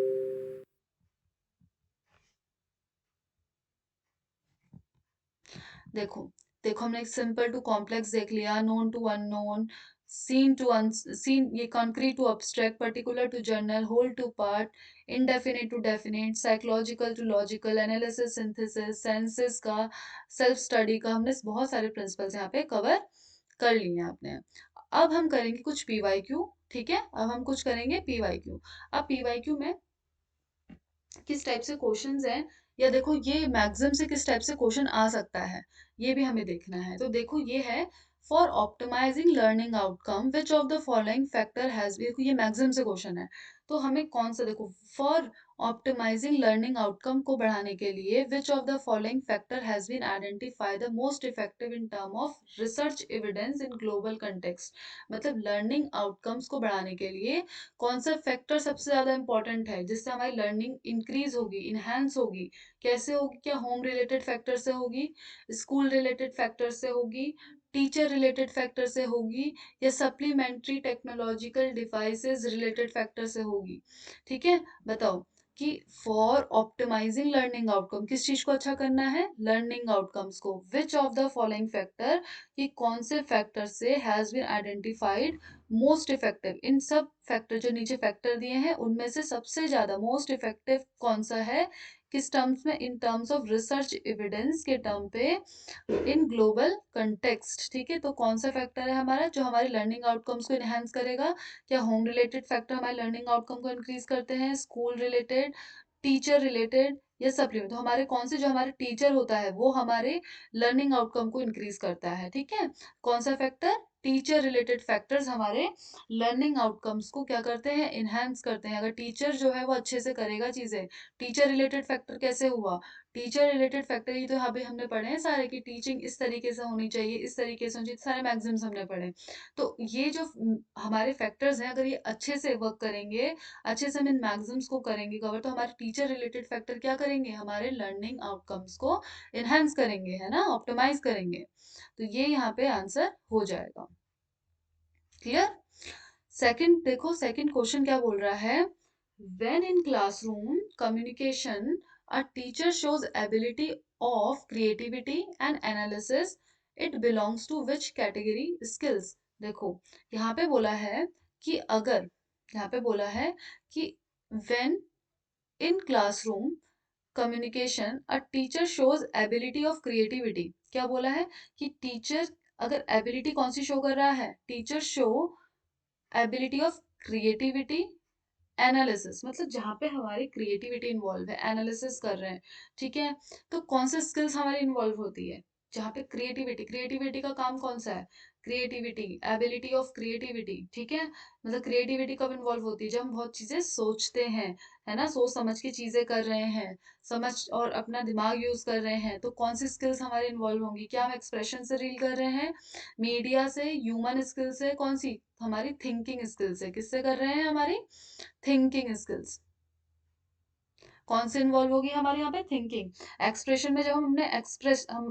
देखो, देखो हमने सिंपल टू कॉम्प्लेक्स देख लिया, known to unknown, seen to unseen, ये concrete to abstract, particular to general, whole to part, indefinite to definite, psychological to logical, analysis, synthesis, senses का, सेल्फ स्टडी का, हमने बहुत सारे प्रिंसिपल्स यहाँ पे कवर कर लिए हैं आपने। अब हम करेंगे कुछ पीवाईक्यू। ठीक है, अब हम कुछ करेंगे पीवाईक्यू। अब पीवाईक्यू में किस टाइप से क्वेश्चंस हैं, या देखो ये मैक्सिमम से किस टाइप से क्वेश्चन आ सकता है, ये भी हमें देखना है। तो देखो ये है, for optimising learning outcome which of the following factor has be, देखो ये मैक्सिमम से क्वेश्चन है, तो हमें कौन सा, देखो फॉर ऑप्टिमाइजिंग लर्निंग आउटकम को बढ़ाने के लिए which of the following factor has been identify the most effective in term of research evidence in global context. मतलब लर्निंग आउटकम्स को बढ़ाने के लिए कौन सा फैक्टर सबसे ज्यादा इंपॉर्टेंट है, जिससे हमारी लर्निंग इंक्रीज होगी, इनहेंस होगी? कैसे होगी? क्या होम रिलेटेड फैक्टर से होगी, स्कूल रिलेटेड फैक्टर से होगी, टीचर रिलेटेड फैक्टर से होगी, या supplementary technological devices related factor से होगी? ठीक है, बताओ कि फॉर ऑप्टिमाइजिंग लर्निंग आउटकम किस चीज को अच्छा करना है? लर्निंग आउटकम्स को। Which of the following factor, कि कौन से फैक्टर से has been identified most effective, इन सब फैक्टर जो नीचे फैक्टर दिए हैं उनमें से सबसे ज्यादा मोस्ट इफेक्टिव कौन सा है? किस टर्म्स में? In terms of research evidence के टर्म पे, इन ग्लोबल कंटेक्स्ट। ठीक है, तो कौन सा फैक्टर है हमारा जो हमारी लर्निंग आउटकम्स को इनहेंस करेगा? क्या होम रिलेटेड फैक्टर हमारे लर्निंग आउटकम को इंक्रीज करते हैं, स्कूल रिलेटेड, टीचर रिलेटेड, या सप्लीमेंट? तो हमारे कौन से, जो हमारे टीचर होता है वो हमारे लर्निंग आउटकम को इंक्रीज करता है। ठीक है, कौन सा फैक्टर? टीचर रिलेटेड फैक्टर्स हमारे लर्निंग आउटकम्स को क्या करते हैं? इनहेंस करते हैं। अगर टीचर जो है वो अच्छे से करेगा चीजें, टीचर रिलेटेड फैक्टर कैसे हुआ? टीचर रिलेटेड फैक्टर ही तो यहाँ पे हमने पढ़े हैं सारे, कि टीचिंग इस तरीके से होनी चाहिए, इस तरीके से होनी चाहिए, सारे मैक्सिम्स हमने पढ़े। तो ये जो हमारे फैक्टर्स हैं, अगर ये अच्छे से वर्क करेंगे, अच्छे से हम इन मैक्सिम्स को करेंगे कवर, तो हमारे टीचर रिलेटेड फैक्टर क्या करेंगे? हमारे लर्निंग आउटकम्स को इनहेंस करेंगे, है ना, ऑप्टिमाइज करेंगे। तो ये यहाँ पे आंसर हो जाएगा। क्लियर? सेकंड देखो, सेकंड क्वेश्चन क्या बोल रहा है? When in classroom communication a teacher shows ability of creativity and analysis, it belongs to which category skills? देखो, यहाँ पे बोला है कि अगर, यहाँ पे बोला है कि when in classroom communication a teacher shows ability of creativity, क्या बोला है? कि टीचर अगर एबिलिटी कौन सी शो कर रहा है? Teacher show ability of creativity, analysis, मतलब जहाँ पे हमारी क्रिएटिविटी इन्वॉल्व है, एनालिसिस कर रहे हैं। ठीक है, तो कौन से स्किल्स हमारी इन्वॉल्व होती है जहाँ पे क्रिएटिविटी, क्रिएटिविटी का काम कौन सा है? Creativity, ability of creativity. ठीक है, मतलब क्रिएटिविटी कब इन्वॉल्व होती है? जब हम बहुत चीजें सोचते हैं, है ना, सोच समझ के चीजें कर रहे हैं, समझ और अपना दिमाग यूज कर रहे हैं, तो कौन सी स्किल्स हमारी इन्वॉल्व होंगी? क्या हम एक्सप्रेशन से रील कर रहे हैं, मीडिया से, ह्यूमन स्किल्स से, कौन सी? हमारी थिंकिंग स्किल्स है। किससे कर रहे हैं? हमारी थिंकिंग स्किल्स। कौन से इन्वॉल्व होगी हमारे यहाँ पे? थिंकिंग। एक्सप्रेशन में जब हमने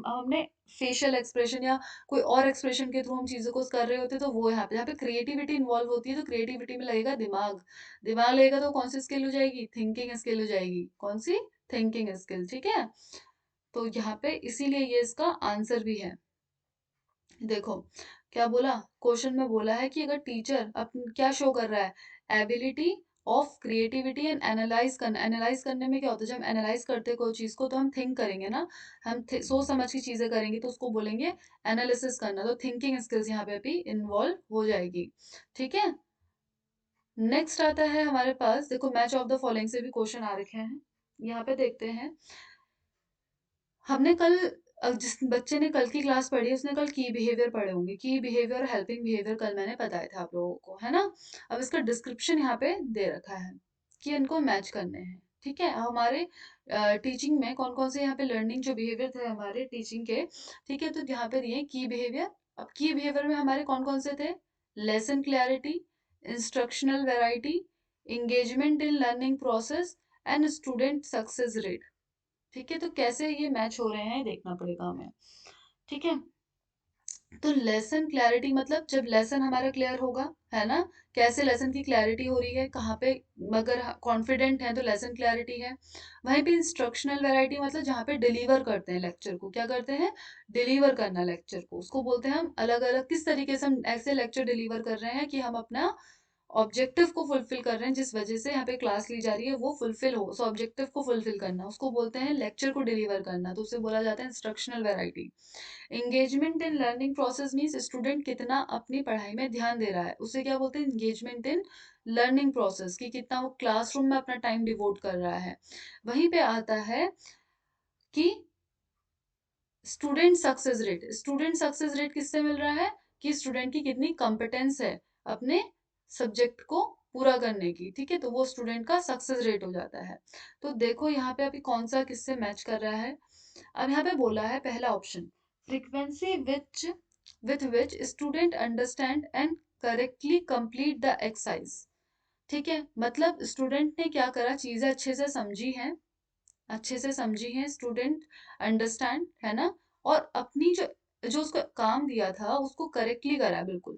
हमने फेशियल एक्सप्रेशन या कोई और एक्सप्रेशन के थ्रू हम चीजों को कर रहे होते हैं, तो वो यहाँ पे, क्रिएटिविटी इन्वॉल्व होती है, तो क्रिएटिविटी में लगेगा दिमाग। दिमाग लगेगा तो कौन सी स्किल हो जाएगी? थिंकिंग स्किल हो जाएगी। कौन सी? Thinking skill. ठीक है, तो यहाँ पे इसीलिए ये इसका आंसर भी है। देखो क्या बोला, क्वेश्चन में बोला है कि अगर टीचर अपन क्या शो कर रहा है? Ability of creativity and analyse करना। एनालाइज करने में क्या होता है? जब हम एनालाइज करते हैं कोई चीज को, तो हम थिंक करेंगे ना, हम सोच समझ की चीजें करेंगे, तो उसको बोलेंगे एनालिसिस करना। तो थिंकिंग स्किल्स यहाँ पे भी इन्वॉल्व हो जाएगी। ठीक है, नेक्स्ट आता है हमारे पास, देखो मैच ऑफ द फॉलोइंग से भी क्वेश्चन आ रखे हैं, यहाँ पे देखते हैं। हमने कल जिस बच्चे ने कल की क्लास पढ़ी उसने कल की बिहेवियर पढ़े होंगे, की बिहेवियर और हेल्पिंग बिहेवियर कल मैंने बताया था आप लोगों को, है ना। अब इसका डिस्क्रिप्शन यहाँ पे दे रखा है कि इनको मैच करने हैं। ठीक है, हमारे टीचिंग में कौन कौन से यहाँ पे लर्निंग जो बिहेवियर थे हमारे टीचिंग के, ठीक है, तो यहाँ पे दिए की बिहेवियर अब की बिहेवियर में हमारे कौन कौन से थे? Lesson clarity, instructional variety, engagement in learning process and student success rate. ठीक है, तो कैसे ये मैच हो रहे हैं देखना पड़ेगा हमें। ठीक है, तो लेसन क्लैरिटी मतलब जब लेसन हमारा क्लियर होगा, है ना, कैसे लेसन की क्लैरिटी हो रही है, कहाँ पे अगर कॉन्फिडेंट है तो लेसन क्लैरिटी है। वहीं पे इंस्ट्रक्शनल वैरायटी मतलब जहाँ पे डिलीवर करते हैं लेक्चर को, क्या करते हैं, डिलीवर करना लेक्चर को, उसको बोलते हैं हम अलग अलग किस तरीके से हम ऐसे लेक्चर डिलीवर कर रहे हैं कि हम अपना ऑब्जेक्टिव को फुलफिल कर रहे हैं, जिस वजह से यहाँ पे क्लास ली जा रही है वो फुलफिल हो, सो ऑब्जेक्टिव को फुलफिल करना उसको बोलते हैं लेक्चर को डिलीवर करना, तो उसे बोला जाता है instructional variety. Engagement in learning process means student कितना अपनी पढ़ाई में ध्यान दे रहा है, उसे क्या बोलते हैं, एंगेजमेंट इन लर्निंग प्रोसेस, कि कितना वो क्लासरूम में अपना टाइम डिवोट कर रहा है। वहीं पे आता है कि स्टूडेंट सक्सेस रेट किससे मिल रहा है, कि स्टूडेंट की कितनी कॉम्पिटेंस है अपने सब्जेक्ट को पूरा करने की। ठीक है, तो वो स्टूडेंट का सक्सेस रेट हो जाता है। तो देखो यहाँ पे अभी कौन सा किससे मैच कर रहा है। अब यहाँ पे बोला है पहला option, frequency with which student understand and correctly complete the exercise. ठीक है, मतलब स्टूडेंट ने क्या करा, चीजें अच्छे से समझी हैं स्टूडेंट, अंडरस्टैंड, है ना, और अपनी जो जो उसको काम दिया था उसको करेक्टली करा बिल्कुल।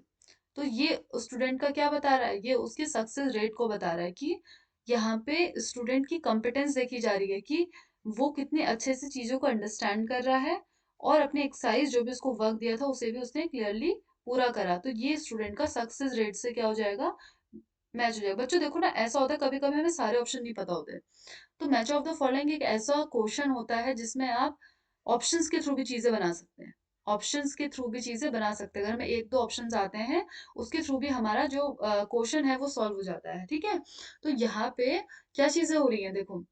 तो ये स्टूडेंट का क्या बता रहा है, ये उसके सक्सेस रेट को बता रहा है कि यहाँ पे स्टूडेंट की कॉम्पिटेंस देखी जा रही है कि वो कितने अच्छे से चीजों को अंडरस्टैंड कर रहा है, और अपने एक्सरसाइज जो भी उसको वर्क दिया था उसे भी उसने क्लियरली पूरा करा। तो ये स्टूडेंट का सक्सेस रेट से क्या हो जाएगा, मैच हो जाएगा। बच्चों देखो ना, ऐसा होता है कभी कभी हमें सारे ऑप्शन नहीं पता होते, तो मैच ऑफ द फॉलोइंग एक ऐसा क्वेश्चन होता है जिसमें आप ऑप्शंस के थ्रू भी चीजें बना सकते हैं, ऑप्शंस के थ्रू भी चीजें बना सकते हैं, अगर हमें एक दो ऑप्शंस आते हैं उसके थ्रू भी हमारा जो क्वेश्चन है वो सॉल्व हो जाता है। ठीक है, तो यहाँ पे क्या चीजें हो रही हैं देखो,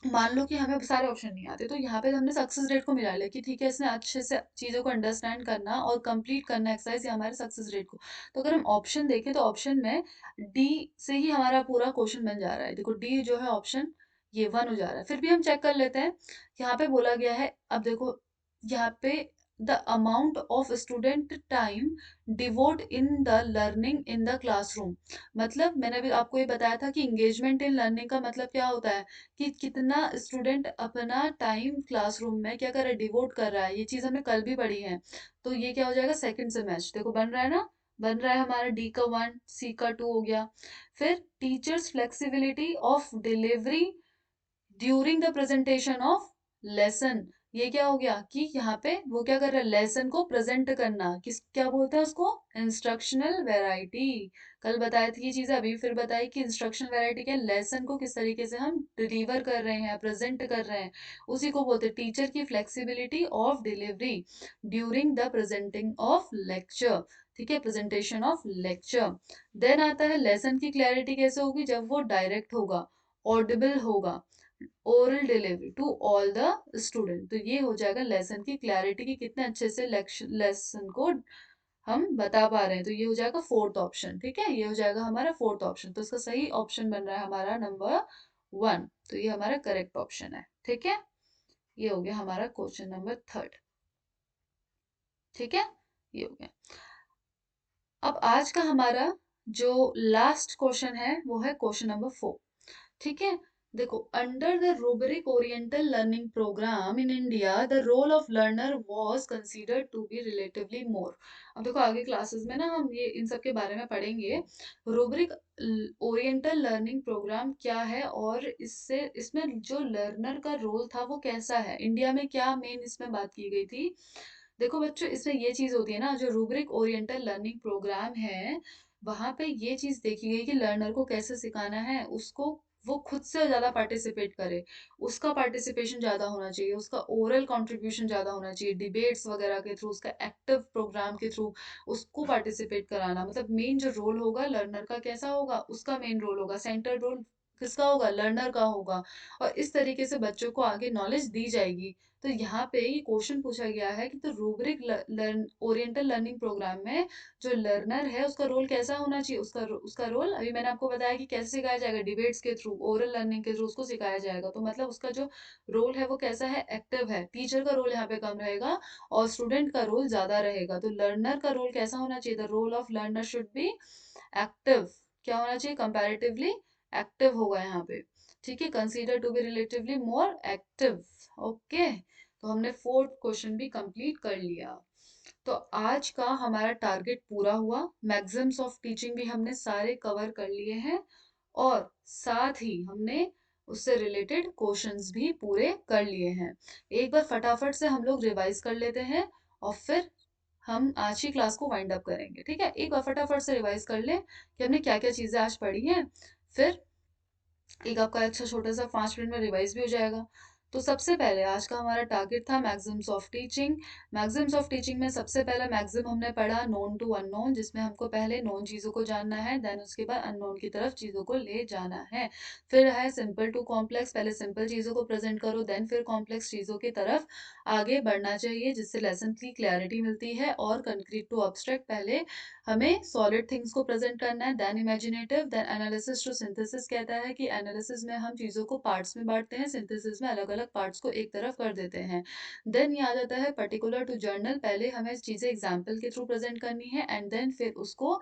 मान लो कि हमें सारे ऑप्शन नहीं आते, तो यहाँ पे हमने सक्सेस रेट को मिला लिया कि ठीक है इसने अच्छे से चीजों को अंडरस्टैंड करना और कंप्लीट करना एक्सरसाइज, ये हमारे सक्सेस रेट को। तो अगर हम ऑप्शन देखें तो ऑप्शन में डी से ही हमारा पूरा क्वेश्चन बन जा रहा है। देखो डी जो है ऑप्शन, ये 1 हो जा रहा है। फिर भी हम चेक कर लेते हैं, यहाँ पे बोला गया है, अब देखो यहाँ पे the amount of student time devote in the learning in the classroom. मतलब मैंने अभी आपको ये बताया था कि इंगेजमेंट इन लर्निंग का मतलब क्या होता है, कि कितना स्टूडेंट अपना टाइम क्लासरूम में क्या कर रहा है, डिवोट कर रहा है। ये चीज हमने कल भी पढ़ी है। तो ये क्या हो जाएगा, सेकंड से मैच देखो बन रहा है ना, बन रहा है हमारा डी का 1, सी का 2 हो गया। फिर teachers flexibility of delivery during the presentation of lesson, ये क्या हो गया कि यहाँ पे वो क्या कर रहा है, लेसन को प्रेजेंट करना, किस क्या बोलते हैं उसको, इंस्ट्रक्शनल वैरायटी। कल बताई थी ये चीजें, अभी फिर बताई कि इंस्ट्रक्शनल वैरायटी क्या, लेसन को किस तरीके से हम डिलीवर कर रहे हैं, प्रेजेंट कर रहे हैं, उसी को बोलते हैं टीचर की flexibility of delivery during the presenting of lecture. ठीक है, प्रेजेंटेशन ऑफ लेक्चर। देन आता है लेसन की क्लैरिटी कैसे होगी, जब वो डायरेक्ट होगा, ऑडिबल होगा, oral delivery to all the student. तो ये हो जाएगा लेसन की क्लैरिटी, की कितने अच्छे से लेसन को हम बता पा रहे हैं। तो ये हो जाएगा फोर्थ ऑप्शन। ठीक है, ये हो जाएगा हमारा फोर्थ ऑप्शन। तो इसका सही ऑप्शन बन रहा है हमारा नंबर 1, तो ये हमारा करेक्ट ऑप्शन है। ठीक है, ये हो गया हमारा क्वेश्चन नंबर 3। ठीक है, ये हो गया। अब आज का हमारा जो लास्ट क्वेश्चन है वो है क्वेश्चन नंबर 4। ठीक है, देखो, under the rubric oriental learning programme in India the role of learner was considered to be relatively more. अब देखो आगे क्लासेस में ना हम ये इन सब के बारे में पढ़ेंगे। रूबरिक ओरिएंटल लर्निंग प्रोग्राम क्या है, और इससे इसमें जो लर्नर का रोल था वो कैसा है, इंडिया में क्या मेन इसमें बात की गई थी। देखो बच्चों, इसमें ये चीज होती है ना, जो रूब्रिक ओरिएंटल लर्निंग प्रोग्राम है वहां पे ये चीज देखी गई कि लर्नर को कैसे सिखाना है, उसको वो खुद से ज्यादा पार्टिसिपेट करे, उसका पार्टिसिपेशन ज्यादा होना चाहिए, उसका ओरल कंट्रीब्यूशन ज्यादा होना चाहिए, डिबेट्स वगैरह के थ्रू, उसका एक्टिव प्रोग्राम के थ्रू उसको पार्टिसिपेट कराना। मतलब मेन जो रोल होगा लर्नर का कैसा होगा, उसका मेन रोल होगा, सेंटर रोल किसका होगा? लर्नर का होगा। और इस तरीके से बच्चों को आगे नॉलेज दी जाएगी। तो यहाँ पे ये क्वेश्चन पूछा गया है कि तो rubric learn oriental learning programme में जो लर्नर है उसका रोल कैसा होना चाहिए? उसका रोल अभी मैंने आपको बताया कि कैसे सिखाया जाएगा, डिबेट्स के थ्रू, ओरल लर्निंग के थ्रू उसको सिखाया जाएगा। तो मतलब उसका जो रोल है वो कैसा है? एक्टिव है। टीचर का रोल यहाँ पे कम रहेगा और स्टूडेंट का रोल ज्यादा रहेगा। तो लर्नर का रोल कैसा होना चाहिए? The role of learner should be active. क्या होना चाहिए? कंपैरेटिवली एक्टिव होगा यहाँ पे। ठीक है, consider to be relatively more active. Okay, तो हमने फोर्थ क्वेश्चन भी कंप्लीट कर लिया। तो आज का हमारा टारगेट पूरा हुआ। मैक्सिम्स ऑफ टीचिंग भी हमने सारे कवर कर लिए हैं और साथ ही हमने उससे रिलेटेड क्वेश्चंस भी पूरे कर लिए हैं। एक बार फटाफट से हम लोग रिवाइज कर लेते हैं और फिर हम आज की क्लास को वाइंड अप करेंगे। ठीक है, एक बार फटाफट से रिवाइज कर ले कि हमने क्या क्या चीजें आज पढ़ी हैं। फिर एक आपका अच्छा छोटा सा 5 मिनट में रिवाइज भी हो जाएगा। तो सबसे पहले आज का हमारा टारगेट था Maxim's of teaching. Maxim's of teaching में सबसे पहला मैक्सिम हमने पढ़ा नोन टू अननोन, जिसमें हमको पहले नोन चीजों को जानना है, देन उसके बाद अननोन की तरफ चीजों को ले जाना है। फिर है सिंपल टू कॉम्प्लेक्स, पहले सिंपल चीजों को प्रेजेंट करो, देन फिर कॉम्प्लेक्स चीजों की तरफ आगे बढ़ना चाहिए, जिससे लेसन की क्लैरिटी मिलती है। और कंक्रीट टू अब्स्ट्रैक्ट, पहले हमें सॉलिड थिंग्स को प्रेजेंट करना है, then imaginative, then analysis to synthesis. कहता है कि एनालिसिस में हम चीजों को पार्ट्स में बांटते हैं, सिंथेसिस में अलग अलग पार्ट्स को एक तरफ कर देते हैं। देन ये आ जाता है पर्टिकुलर टू जर्नल, पहले हमें चीजें एग्जाम्पल के थ्रू प्रेजेंट करनी है एंड देन फिर उसको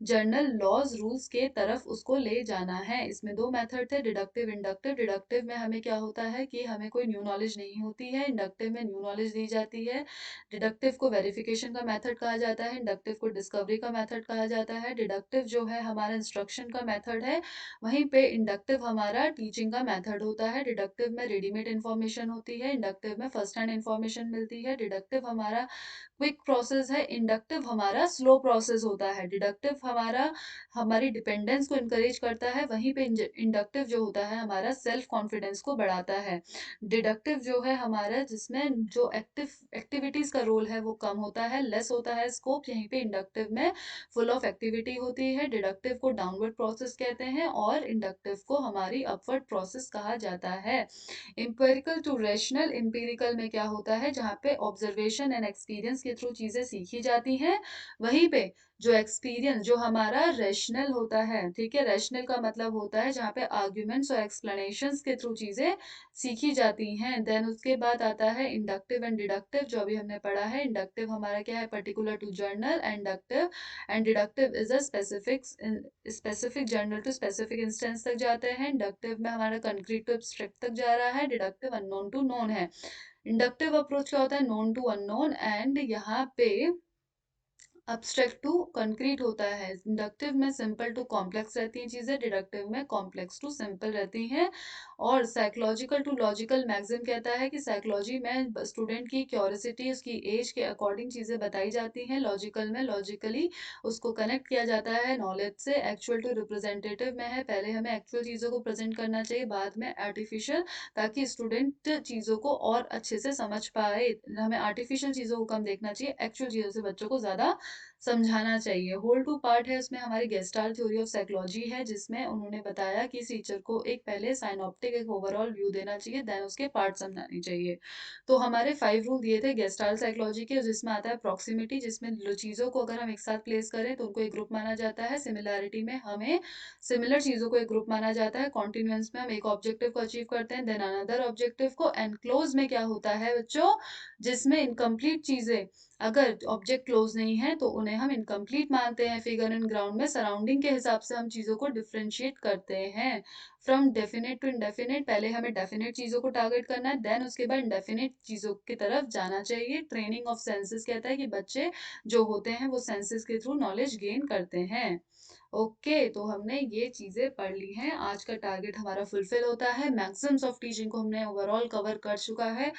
जर्नल लॉज रूल्स के तरफ उसको ले जाना है। इसमें दो मेथड थे, डिडक्टिव इंडक्टिव। डिडक्टिव में हमें क्या होता है कि हमें कोई न्यू नॉलेज नहीं होती है, इंडक्टिव में न्यू नॉलेज दी जाती है। डिडक्टिव को वेरिफिकेशन का मेथड कहा जाता है, इंडक्टिव को डिस्कवरी का मेथड कहा जाता है। डिडक्टिव जो है हमारा इंस्ट्रक्शन का मेथड है, वहीं पे इंडक्टिव हमारा टीचिंग का मेथड होता है। डिडक्टिव में रेडीमेड इंफॉर्मेशन होती है, इंडक्टिव में फर्स्ट हैंड इंफॉर्मेशन मिलती है। डिडक्टिव हमारा क्विक प्रोसेस है, इंडक्टिव हमारा स्लो प्रोसेस होता है। डिडक्टिव हमारा हमारी डिपेंडेंस को इनकरेज करता है, वहीं पे इंडक्टिव जो होता है हमारा सेल्फ कॉन्फिडेंस को बढ़ाता है। डिडक्टिव जो है हमारा जिसमें जो एक्टिविटीज का रोल है वो कम होता है, लेस होता है स्कोप, यहीं पे इंडक्टिव में फुल ऑफ एक्टिविटी होती है। डिडक्टिव को डाउनवर्ड प्रोसेस कहते हैं और इंडक्टिव को हमारी अपवर्ड प्रोसेस कहा जाता है। इंपेरिकल टू रेशनल, इंपेरिकल में क्या होता है जहाँ पे ऑब्जर्वेशन एंड एक्सपीरियंस के थ्रू चीजें सीखी जाती हैं, वहीं पे जो एक्सपीरियंस जो हमारा रेशनल होता है, ठीक है, रेशनल का मतलब होता है जहाँ पे आर्ग्यूमेंट्स और एक्सप्लेनेशंस के थ्रू चीजें सीखी जाती हैं। देन उसके बाद आता है इंडक्टिव एंड डिडक्टिव, जो अभी हमने पढ़ा है। इंडक्टिव हमारा क्या है? Particular to general, inductive and deductive is a specific general to specific instance तक जाते हैं। इंडक्टिव में हमारा कंक्रीट टू एब्स्ट्रैक्ट तक जा रहा है, डिडक्टिव अननोन टू नोन है। इंडक्टिव अप्रोच क्या होता है? नोन टू अननोन, एंड यहाँ पे अब्स्ट्रैक्ट टू कंक्रीट होता है। इंडक्टिव में सिंपल टू कॉम्प्लेक्स रहती हैं चीजें, डिडक्टिव में कॉम्प्लेक्स टू सिंपल रहती हैं। और साइकोलॉजिकल टू लॉजिकल, मैक्सिम कहता है कि साइकोलॉजी में स्टूडेंट की क्यूरियोसिटी उसकी एज के अकॉर्डिंग चीजें बताई जाती हैं, लॉजिकल में लॉजिकली उसको कनेक्ट किया जाता है नॉलेज से। एक्चुअल टू रिप्रेजेंटेटिव में है, पहले हमें एक्चुअल चीजों को प्रेजेंट करना चाहिए, बाद में आर्टिफिशियल, ताकि स्टूडेंट चीजों को और अच्छे से समझ पाए। हमें आर्टिफिशियल चीजों को कम देखना चाहिए, एक्चुअल चीजों से बच्चों को ज्यादा समझाना चाहिए। होल टू पार्ट है, उसमें हमारी गेस्टाल्ट थ्योरी ऑफ साइकोलॉजी है, जिसमें उन्होंने बताया कि टीचर को एक पहले साइनॉप्टिक एक ओवरऑल व्यू देना चाहिए, देन उसके पार्ट समझाने चाहिए। तो हमारे 5 रूल दिए थे गेस्टाल्ट साइकोलॉजी के, जिसमें आता है प्रॉक्सिमिटी, जिसमें चीजों को अगर हम एक साथ प्लेस करें तो उनको एक ग्रुप माना जाता है। सिमिलैरिटी में हमें सिमिलर चीजों को एक ग्रुप माना जाता है। कॉन्टिन्यूएंस में हम एक ऑब्जेक्टिव को अचीव करते हैं, देन अनदर ऑब्जेक्टिव को। एनक्लोज में क्या होता है बच्चों? जिसमें इनकम्प्लीट चीजें, अगर ऑब्जेक्ट क्लोज नहीं है तो उन्हें हम इनकम्प्लीट मानते हैं। फिगर एंड ग्राउंड में सराउंडिंग के हिसाब से हम चीजों को डिफरेंशिएट करते हैं। फ्रॉम डेफिनेट टू इंडेफिनेट, पहले हमें डेफिनेट चीजों को टारगेट करना है, देन उसके बाद इंडेफिनेट चीजों की तरफ जाना चाहिए। ट्रेनिंग ऑफ सेंसेस कहता है कि बच्चे जो होते हैं वो सेंसेस के थ्रू नॉलेज गेन करते हैं। ओके, तो हमने ये चीजें पढ़ ली हैं, आज का टारगेट हमारा फुलफिल होता है। मैक्सिम्स ऑफ टीचिंग को हमने ओवरऑल कवर कर चुका है,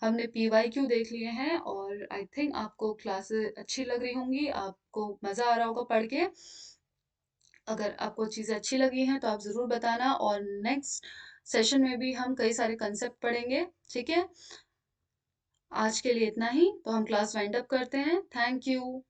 हमने पीवाईक्यू देख लिए हैं और आई थिंक आपको क्लासेस अच्छी लग रही होंगी, आपको मजा आ रहा होगा पढ़ के। अगर आपको चीजें अच्छी लगी हैं तो आप जरूर बताना, और नेक्स्ट सेशन में भी हम कई सारे कंसेप्ट पढ़ेंगे। ठीक है, आज के लिए इतना ही, तो हम क्लास वाइंड अप करते हैं। Thank you.